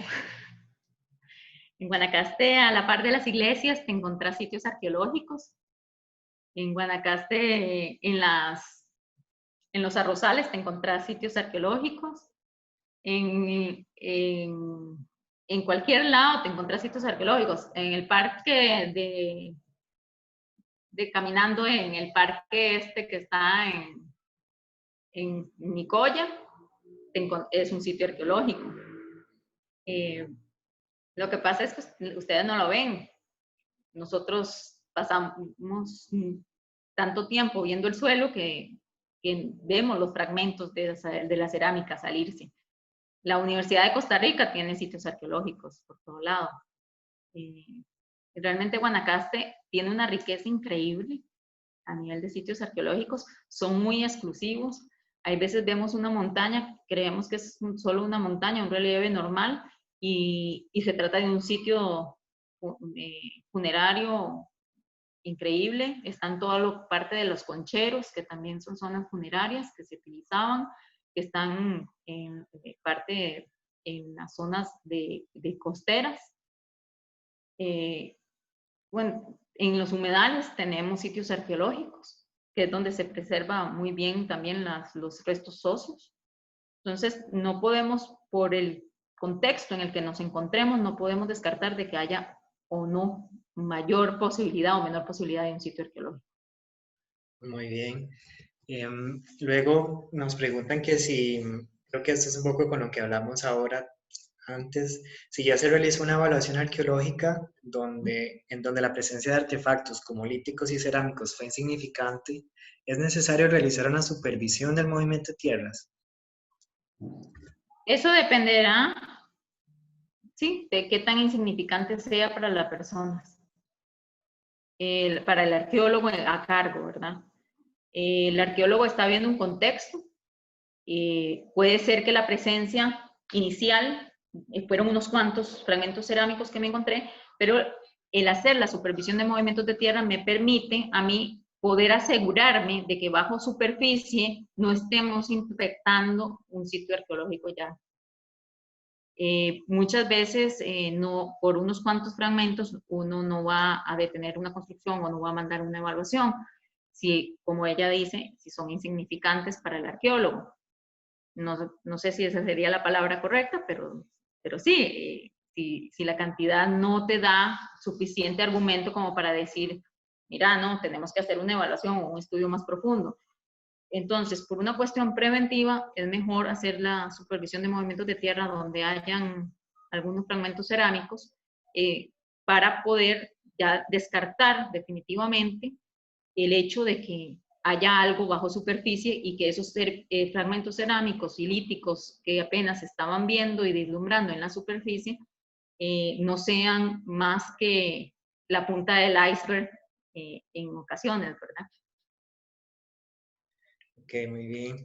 En Guanacaste, a la par de las iglesias, te encontrás sitios arqueológicos. En Guanacaste, en los arrozales, te encontrás sitios arqueológicos. En cualquier lado te encontrás sitios arqueológicos. En el parque caminando en el parque este que está en Nicoya, es un sitio arqueológico. Lo que pasa es que ustedes no lo ven. Nosotros pasamos tanto tiempo viendo el suelo que vemos los fragmentos de la cerámica salirse. La Universidad de Costa Rica tiene sitios arqueológicos por todo lado. Realmente Guanacaste tiene una riqueza increíble a nivel de sitios arqueológicos, son muy exclusivos. Hay veces vemos una montaña, creemos que es solo una montaña, un relieve normal, y se trata de un sitio funerario increíble. Están toda la parte de los concheros, que también son zonas funerarias que se utilizaban, que están en parte en las zonas de costeras. Bueno, en los humedales tenemos sitios arqueológicos, que es donde se preserva muy bien también los restos óseos. Entonces, no podemos, por el contexto en el que nos encontremos, no podemos descartar de que haya o no mayor posibilidad o menor posibilidad de un sitio arqueológico. Muy bien. Luego nos preguntan que si, creo que esto es un poco con lo que hablamos ahora antes, si ya se realizó una evaluación arqueológica en donde la presencia de artefactos como líticos y cerámicos fue insignificante, ¿es necesario realizar una supervisión del movimiento de tierras? Eso dependerá, sí, de qué tan insignificante sea para la persona, para el arqueólogo a cargo, ¿verdad? El arqueólogo está viendo un contexto. Puede ser que la presencia inicial fueron unos cuantos fragmentos cerámicos que me encontré, pero el hacer la supervisión de movimientos de tierra me permite a mí poder asegurarme de que bajo superficie no estemos infectando un sitio arqueológico ya. Muchas veces no, por unos cuantos fragmentos uno no va a detener una construcción o no va a mandar una evaluación, si, como ella dice, si son insignificantes para el arqueólogo. No sé si esa sería la palabra correcta, pero sí, si la cantidad no te da suficiente argumento como para decir, mira, no, tenemos que hacer una evaluación o un estudio más profundo. Entonces, por una cuestión preventiva, es mejor hacer la supervisión de movimientos de tierra donde hayan algunos fragmentos cerámicos para poder ya descartar definitivamente el hecho de que haya algo bajo superficie y que esos fragmentos cerámicos y líticos que apenas estaban viendo y deslumbrando en la superficie no sean más que la punta del iceberg en ocasiones, ¿verdad? Ok, muy bien.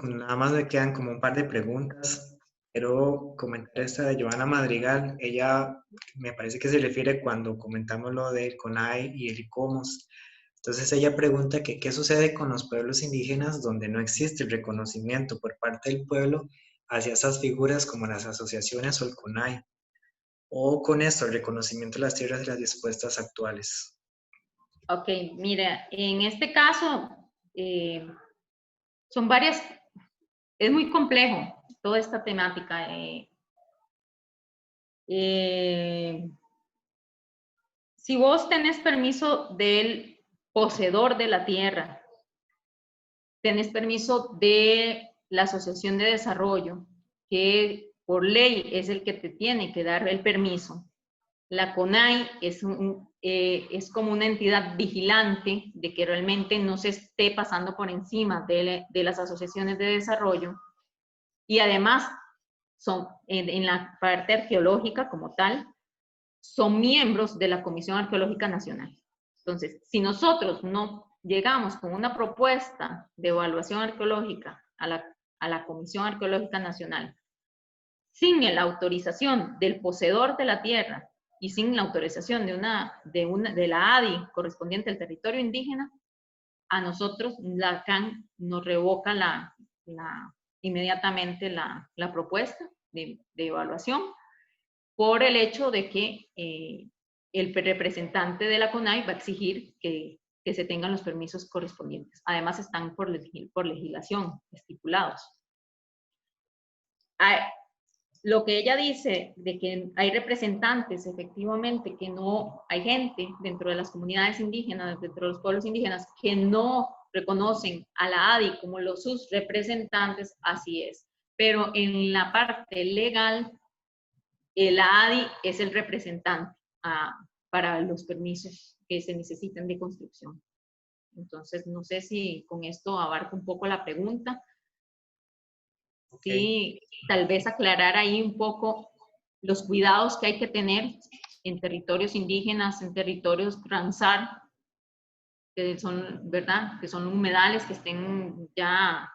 Nada más me quedan como un par de preguntas. Quiero comentar esta de Joana Madrigal. Ella me parece que se refiere cuando comentamos lo del CONAI y el ICOMOS. Entonces ella pregunta que qué sucede con los pueblos indígenas donde no existe el reconocimiento por parte del pueblo hacia esas figuras como las asociaciones o el CONAI. O con esto, el reconocimiento de las tierras y las dispuestas actuales. Ok, mira, en este caso son varias, es muy complejo toda esta temática. Si vos tenés permiso del poseedor de la tierra, tenés permiso de la Asociación de Desarrollo, que por ley es el que te tiene que dar el permiso. La CONAI es como una entidad vigilante de que realmente no se esté pasando por encima de las asociaciones de desarrollo. Y además, son en la parte arqueológica como tal, son miembros de la Comisión Arqueológica Nacional. Entonces, si nosotros no llegamos con una propuesta de evaluación arqueológica a la Comisión Arqueológica Nacional sin la autorización del poseedor de la tierra y sin la autorización de la ADI correspondiente al territorio indígena, a nosotros la CAN nos revoca inmediatamente la propuesta de evaluación por el hecho de que el representante de la CONAI va a exigir que se tengan los permisos correspondientes. Además están por legislación estipulados. Lo que ella dice de que hay representantes, efectivamente, que no, hay gente dentro de las comunidades indígenas, dentro de los pueblos indígenas, que no reconocen a la ADI como sus representantes, así es. Pero en la parte legal, la ADI es el representante para los permisos que se necesitan de construcción. Entonces, no sé si con esto abarco un poco la pregunta. Sí, tal vez aclarar ahí un poco los cuidados que hay que tener en territorios indígenas, en territorios Ramsar, que son, ¿verdad?, que son humedales que estén ya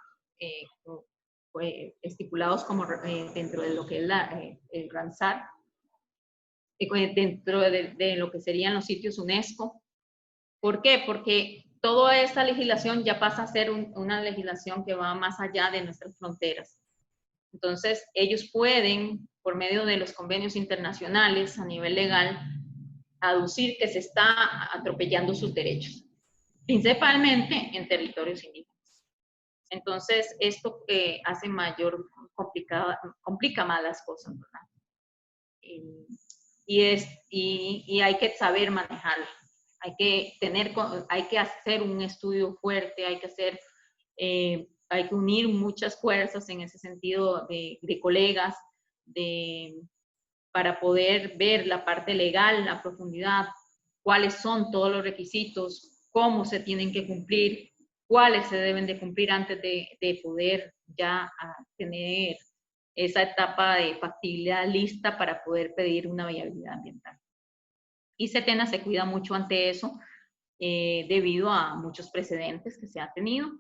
estipulados como dentro de lo que es el Ramsar, dentro de lo que serían los sitios UNESCO. ¿Por qué? Porque toda esta legislación ya pasa a ser una legislación que va más allá de nuestras fronteras. Entonces, ellos pueden, por medio de los convenios internacionales a nivel legal, aducir que se está atropellando sus derechos, principalmente en territorios indígenas. Entonces, esto hace complica más las cosas, ¿verdad? Y hay que saber manejarlo. Hay que hacer un estudio fuerte, hay que unir muchas fuerzas en ese sentido de colegas, para poder ver la parte legal, la profundidad, cuáles son todos los requisitos, cómo se tienen que cumplir, cuáles se deben de cumplir antes de poder ya tener esa etapa de factibilidad lista para poder pedir una viabilidad ambiental. Y SETENA se cuida mucho ante eso, debido a muchos precedentes que se ha tenido.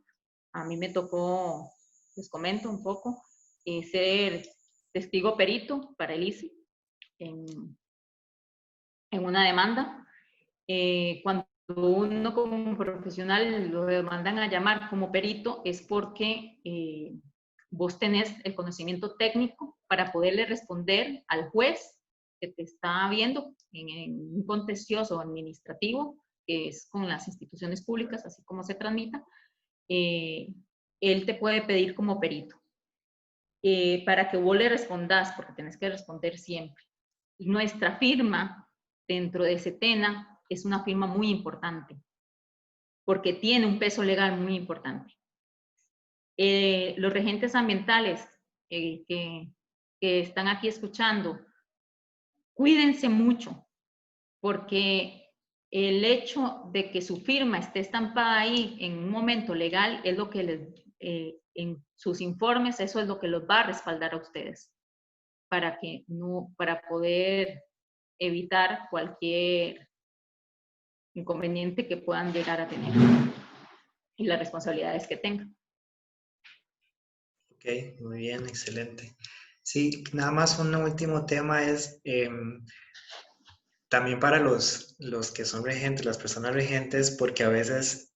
A mí me tocó, les comento un poco, ser testigo perito para el ICI en una demanda. Cuando uno como profesional lo demandan a llamar como perito es porque vos tenés el conocimiento técnico para poderle responder al juez que te está viendo en un contencioso administrativo, que es con las instituciones públicas, así como se tramita. Él te puede pedir como perito para que vos le respondas, porque tenés que responder siempre. Nuestra firma dentro de SETENA es una firma muy importante, porque tiene un peso legal muy importante. Los regentes ambientales que están aquí escuchando, cuídense mucho, porque el hecho de que su firma esté estampada ahí en un momento legal es lo que en sus informes, eso es lo que los va a respaldar a ustedes para poder evitar cualquier inconveniente que puedan llegar a tener y las responsabilidades que tengan. Ok, muy bien, excelente. Sí, nada más un último tema es también para los que son regentes, las personas regentes, porque a veces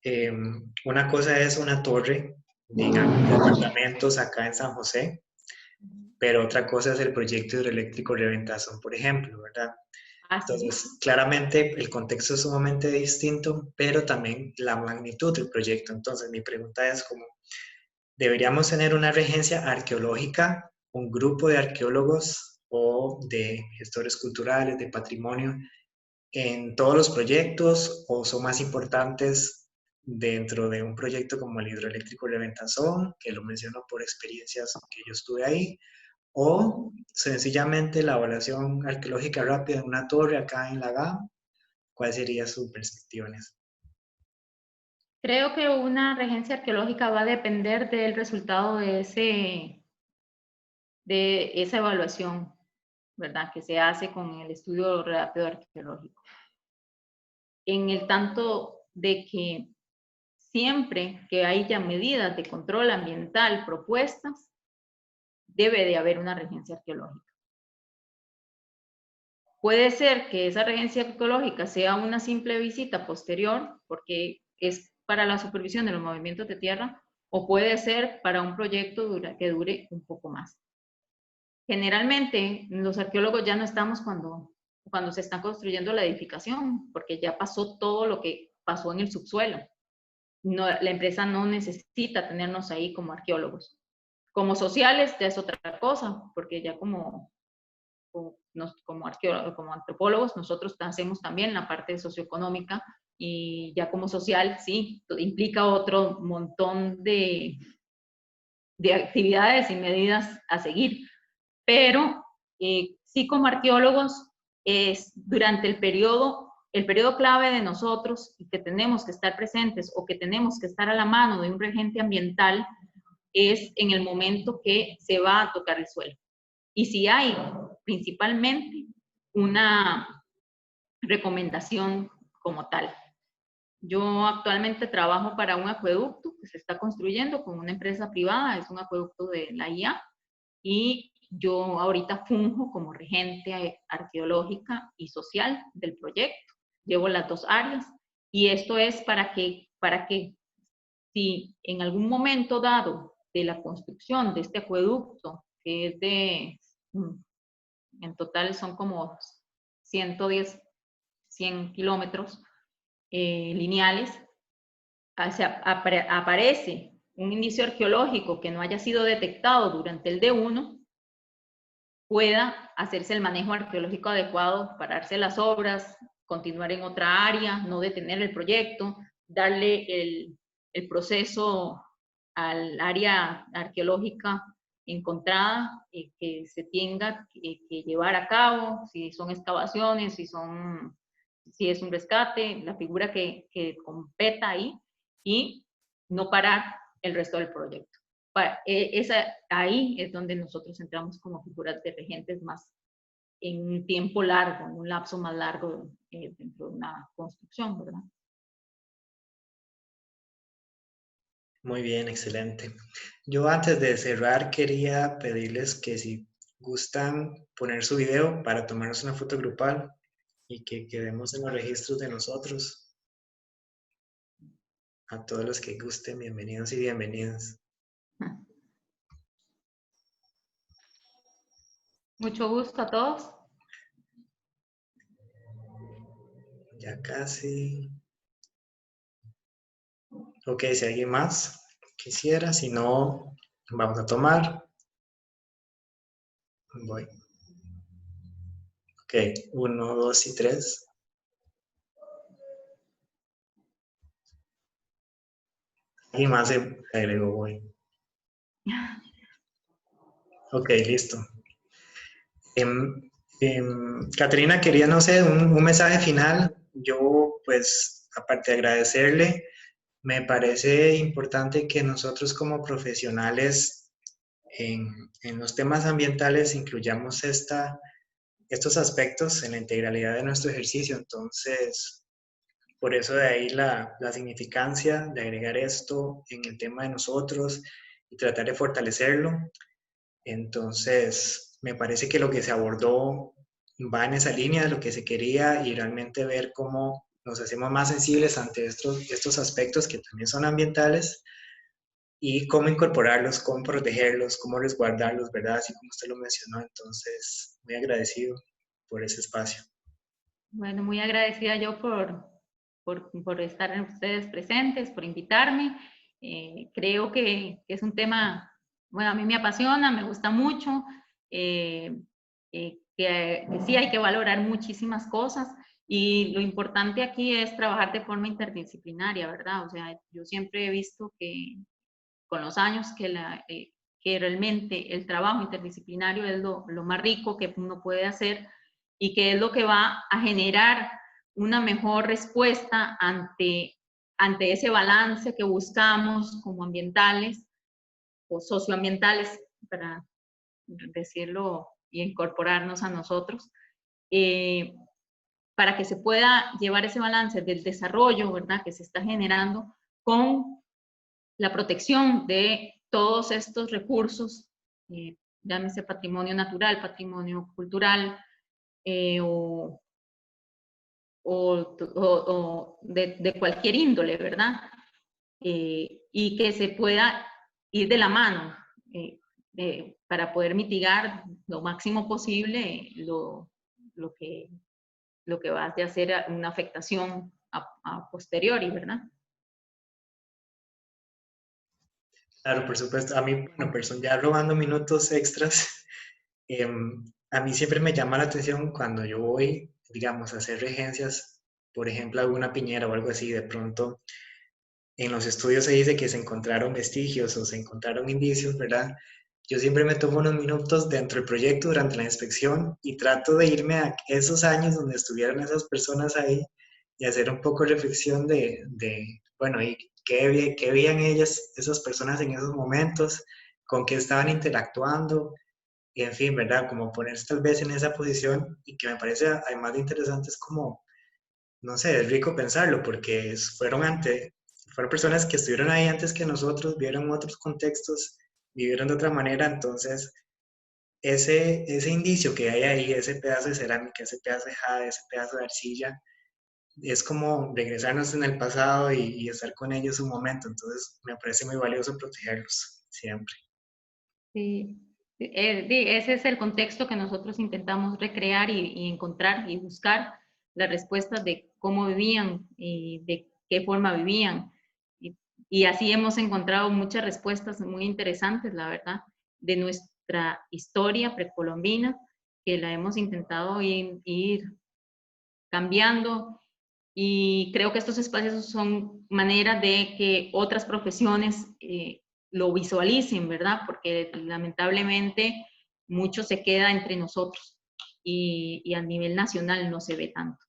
una cosa es una torre de apartamentos acá en San José, pero otra cosa es el proyecto hidroeléctrico Reventazón, por ejemplo, ¿verdad? Entonces, claramente el contexto es sumamente distinto, pero también la magnitud del proyecto. Entonces, mi pregunta es cómo deberíamos tener una regencia arqueológica, un grupo de arqueólogos o de gestores culturales, de patrimonio, en todos los proyectos, o son más importantes dentro de un proyecto como el hidroeléctrico Reventazón, que lo menciono por experiencias que yo estuve ahí, o sencillamente la evaluación arqueológica rápida de una torre acá en la GAM. ¿Cuál sería su perspectiva en eso? Creo que una regencia arqueológica va a depender del resultado de esa evaluación, ¿verdad?, que se hace con el estudio rápido arqueológico. En el tanto de que siempre que haya medidas de control ambiental propuestas, debe de haber una regencia arqueológica. Puede ser que esa regencia arqueológica sea una simple visita posterior, porque es para la supervisión de los movimientos de tierra, o puede ser para un proyecto que dure un poco más. Generalmente, los arqueólogos ya no estamos cuando se está construyendo la edificación, porque ya pasó todo lo que pasó en el subsuelo. No, la empresa no necesita tenernos ahí como arqueólogos. Como sociales ya es otra cosa, porque ya como arqueólogos, como antropólogos, nosotros hacemos también la parte socioeconómica, y ya como social, sí, implica otro montón de actividades y medidas a seguir. Pero sí, como arqueólogos, es durante el periodo clave de nosotros, y que tenemos que estar presentes o que tenemos que estar a la mano de un regente ambiental, es en el momento que se va a tocar el suelo. Y si hay principalmente una recomendación como tal. Yo actualmente trabajo para un acueducto que se está construyendo con una empresa privada, es un acueducto de la IA, y yo ahorita funjo como regente arqueológica y social del proyecto. Llevo las dos áreas, y esto es para que si en algún momento dado de la construcción de este acueducto, que es en total son como 110, 100 kilómetros lineales, aparece un inicio arqueológico que no haya sido detectado durante el D1, pueda hacerse el manejo arqueológico adecuado, pararse las obras, continuar en otra área, no detener el proyecto, darle el proceso al área arqueológica encontrada que se tenga que llevar a cabo, si son excavaciones, si es un rescate, la figura que competa ahí, y no parar el resto del proyecto. Ahí es donde nosotros entramos como figuras de regentes más en un tiempo largo, en un lapso más largo dentro de una construcción, ¿verdad? Muy bien, excelente. Yo antes de cerrar quería pedirles que si gustan poner su video para tomarnos una foto grupal y que quedemos en los registros de nosotros. A todos los que gusten, bienvenidos y bienvenidas. Mucho gusto a todos. Ya casi. Ok, si alguien más quisiera, si no, vamos a tomar. Voy. Ok, 1, 2 y 3. Alguien más se agregó, voy. Ok, listo. Caterina, quería, no sé, un mensaje final. Yo, pues, aparte de agradecerle, me parece importante que nosotros como profesionales en los temas ambientales incluyamos estos aspectos en la integralidad de nuestro ejercicio. Entonces, por eso de ahí la significancia de agregar esto en el tema de nosotros y tratar de fortalecerlo. Entonces, me parece que lo que se abordó va en esa línea de lo que se quería, y realmente ver cómo nos hacemos más sensibles ante estos aspectos que también son ambientales, y cómo incorporarlos, cómo protegerlos, cómo resguardarlos, ¿verdad? Así como usted lo mencionó. Entonces, muy agradecido por ese espacio. Bueno, muy agradecida yo por estar ustedes presentes, por invitarme. Creo que es un tema, bueno, a mí me apasiona, me gusta mucho, que sí hay que valorar muchísimas cosas, y lo importante aquí es trabajar de forma interdisciplinaria, ¿verdad? O sea, yo siempre he visto que con los años que realmente el trabajo interdisciplinario es lo más rico que uno puede hacer, y que es lo que va a generar una mejor respuesta ante ese balance que buscamos como ambientales o socioambientales, para decirlo y incorporarnos a nosotros, para que se pueda llevar ese balance del desarrollo, ¿verdad?, que se está generando con la protección de todos estos recursos, llámese patrimonio natural, patrimonio cultural, o de cualquier índole, ¿verdad? Y que se pueda ir de la mano para poder mitigar lo máximo posible lo que va a ser una afectación a posteriori, ¿verdad? Claro, por supuesto. A mí, bueno, ya robando minutos extras, a mí siempre me llama la atención cuando yo voy, digamos, a hacer regencias, por ejemplo, alguna piñera o algo así, de pronto en los estudios se dice que se encontraron vestigios o se encontraron indicios, ¿verdad? Yo siempre me tomo unos minutos dentro del proyecto durante la inspección y trato de irme a esos años donde estuvieron esas personas ahí y hacer un poco de reflexión bueno, ¿y qué veían ellas, esas personas en esos momentos? ¿Con qué estaban interactuando? Y en fin, ¿verdad? Como ponerse tal vez en esa posición y que me parece además de interesante es como, no sé, es rico pensarlo porque fueron personas que estuvieron ahí antes que nosotros, vieron otros contextos, vivieron de otra manera, entonces ese indicio que hay ahí, ese pedazo de cerámica, ese pedazo de jade, ese pedazo de arcilla, es como regresarnos en el pasado y estar con ellos un momento, entonces me parece muy valioso protegerlos siempre. Sí. Ese es el contexto que nosotros intentamos recrear y encontrar y buscar las respuestas de cómo vivían y de qué forma vivían. Y así hemos encontrado muchas respuestas muy interesantes, la verdad, de nuestra historia precolombina, que la hemos intentado ir cambiando. Y creo que estos espacios son maneras de que otras profesiones lo visualicen, ¿verdad? Porque lamentablemente mucho se queda entre nosotros y a nivel nacional no se ve tanto.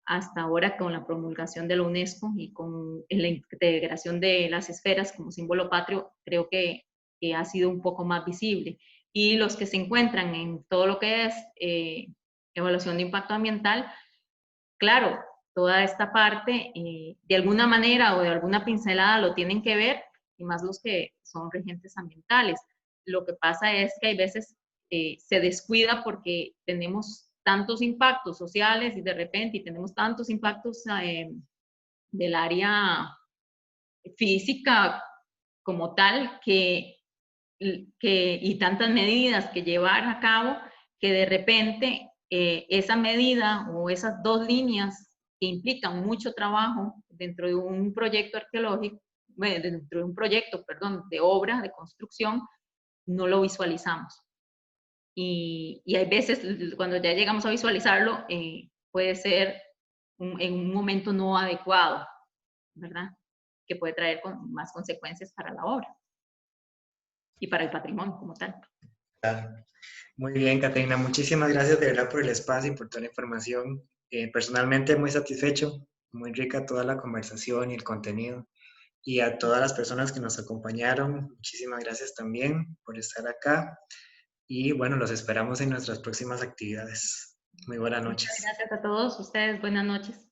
Hasta ahora con la promulgación de la UNESCO y con la integración de las esferas como símbolo patrio, creo que ha sido un poco más visible. Y los que se encuentran en todo lo que es evaluación de impacto ambiental, claro, toda esta parte, de alguna manera o de alguna pincelada lo tienen que ver, y más los que son regentes ambientales. Lo que pasa es que hay veces se descuida porque tenemos tantos impactos sociales y de repente y tenemos tantos impactos del área física como tal y tantas medidas que llevar a cabo que de repente esa medida o esas dos líneas que implican mucho trabajo dentro de un proyecto arqueológico, bueno, dentro de un proyecto, perdón, de obra, de construcción, no lo visualizamos. Y hay veces, cuando ya llegamos a visualizarlo, puede ser en un momento no adecuado, ¿verdad? Que puede traer más consecuencias para la obra y para el patrimonio como tal. Claro. Muy bien, Caterina, muchísimas gracias de verdad por el espacio y por toda la información. Personalmente muy satisfecho, muy rica toda la conversación y el contenido. Y a todas las personas que nos acompañaron, muchísimas gracias también por estar acá. Y bueno, los esperamos en nuestras próximas actividades. Muy buenas Muchas noches. gracias a todos ustedes. Buenas noches.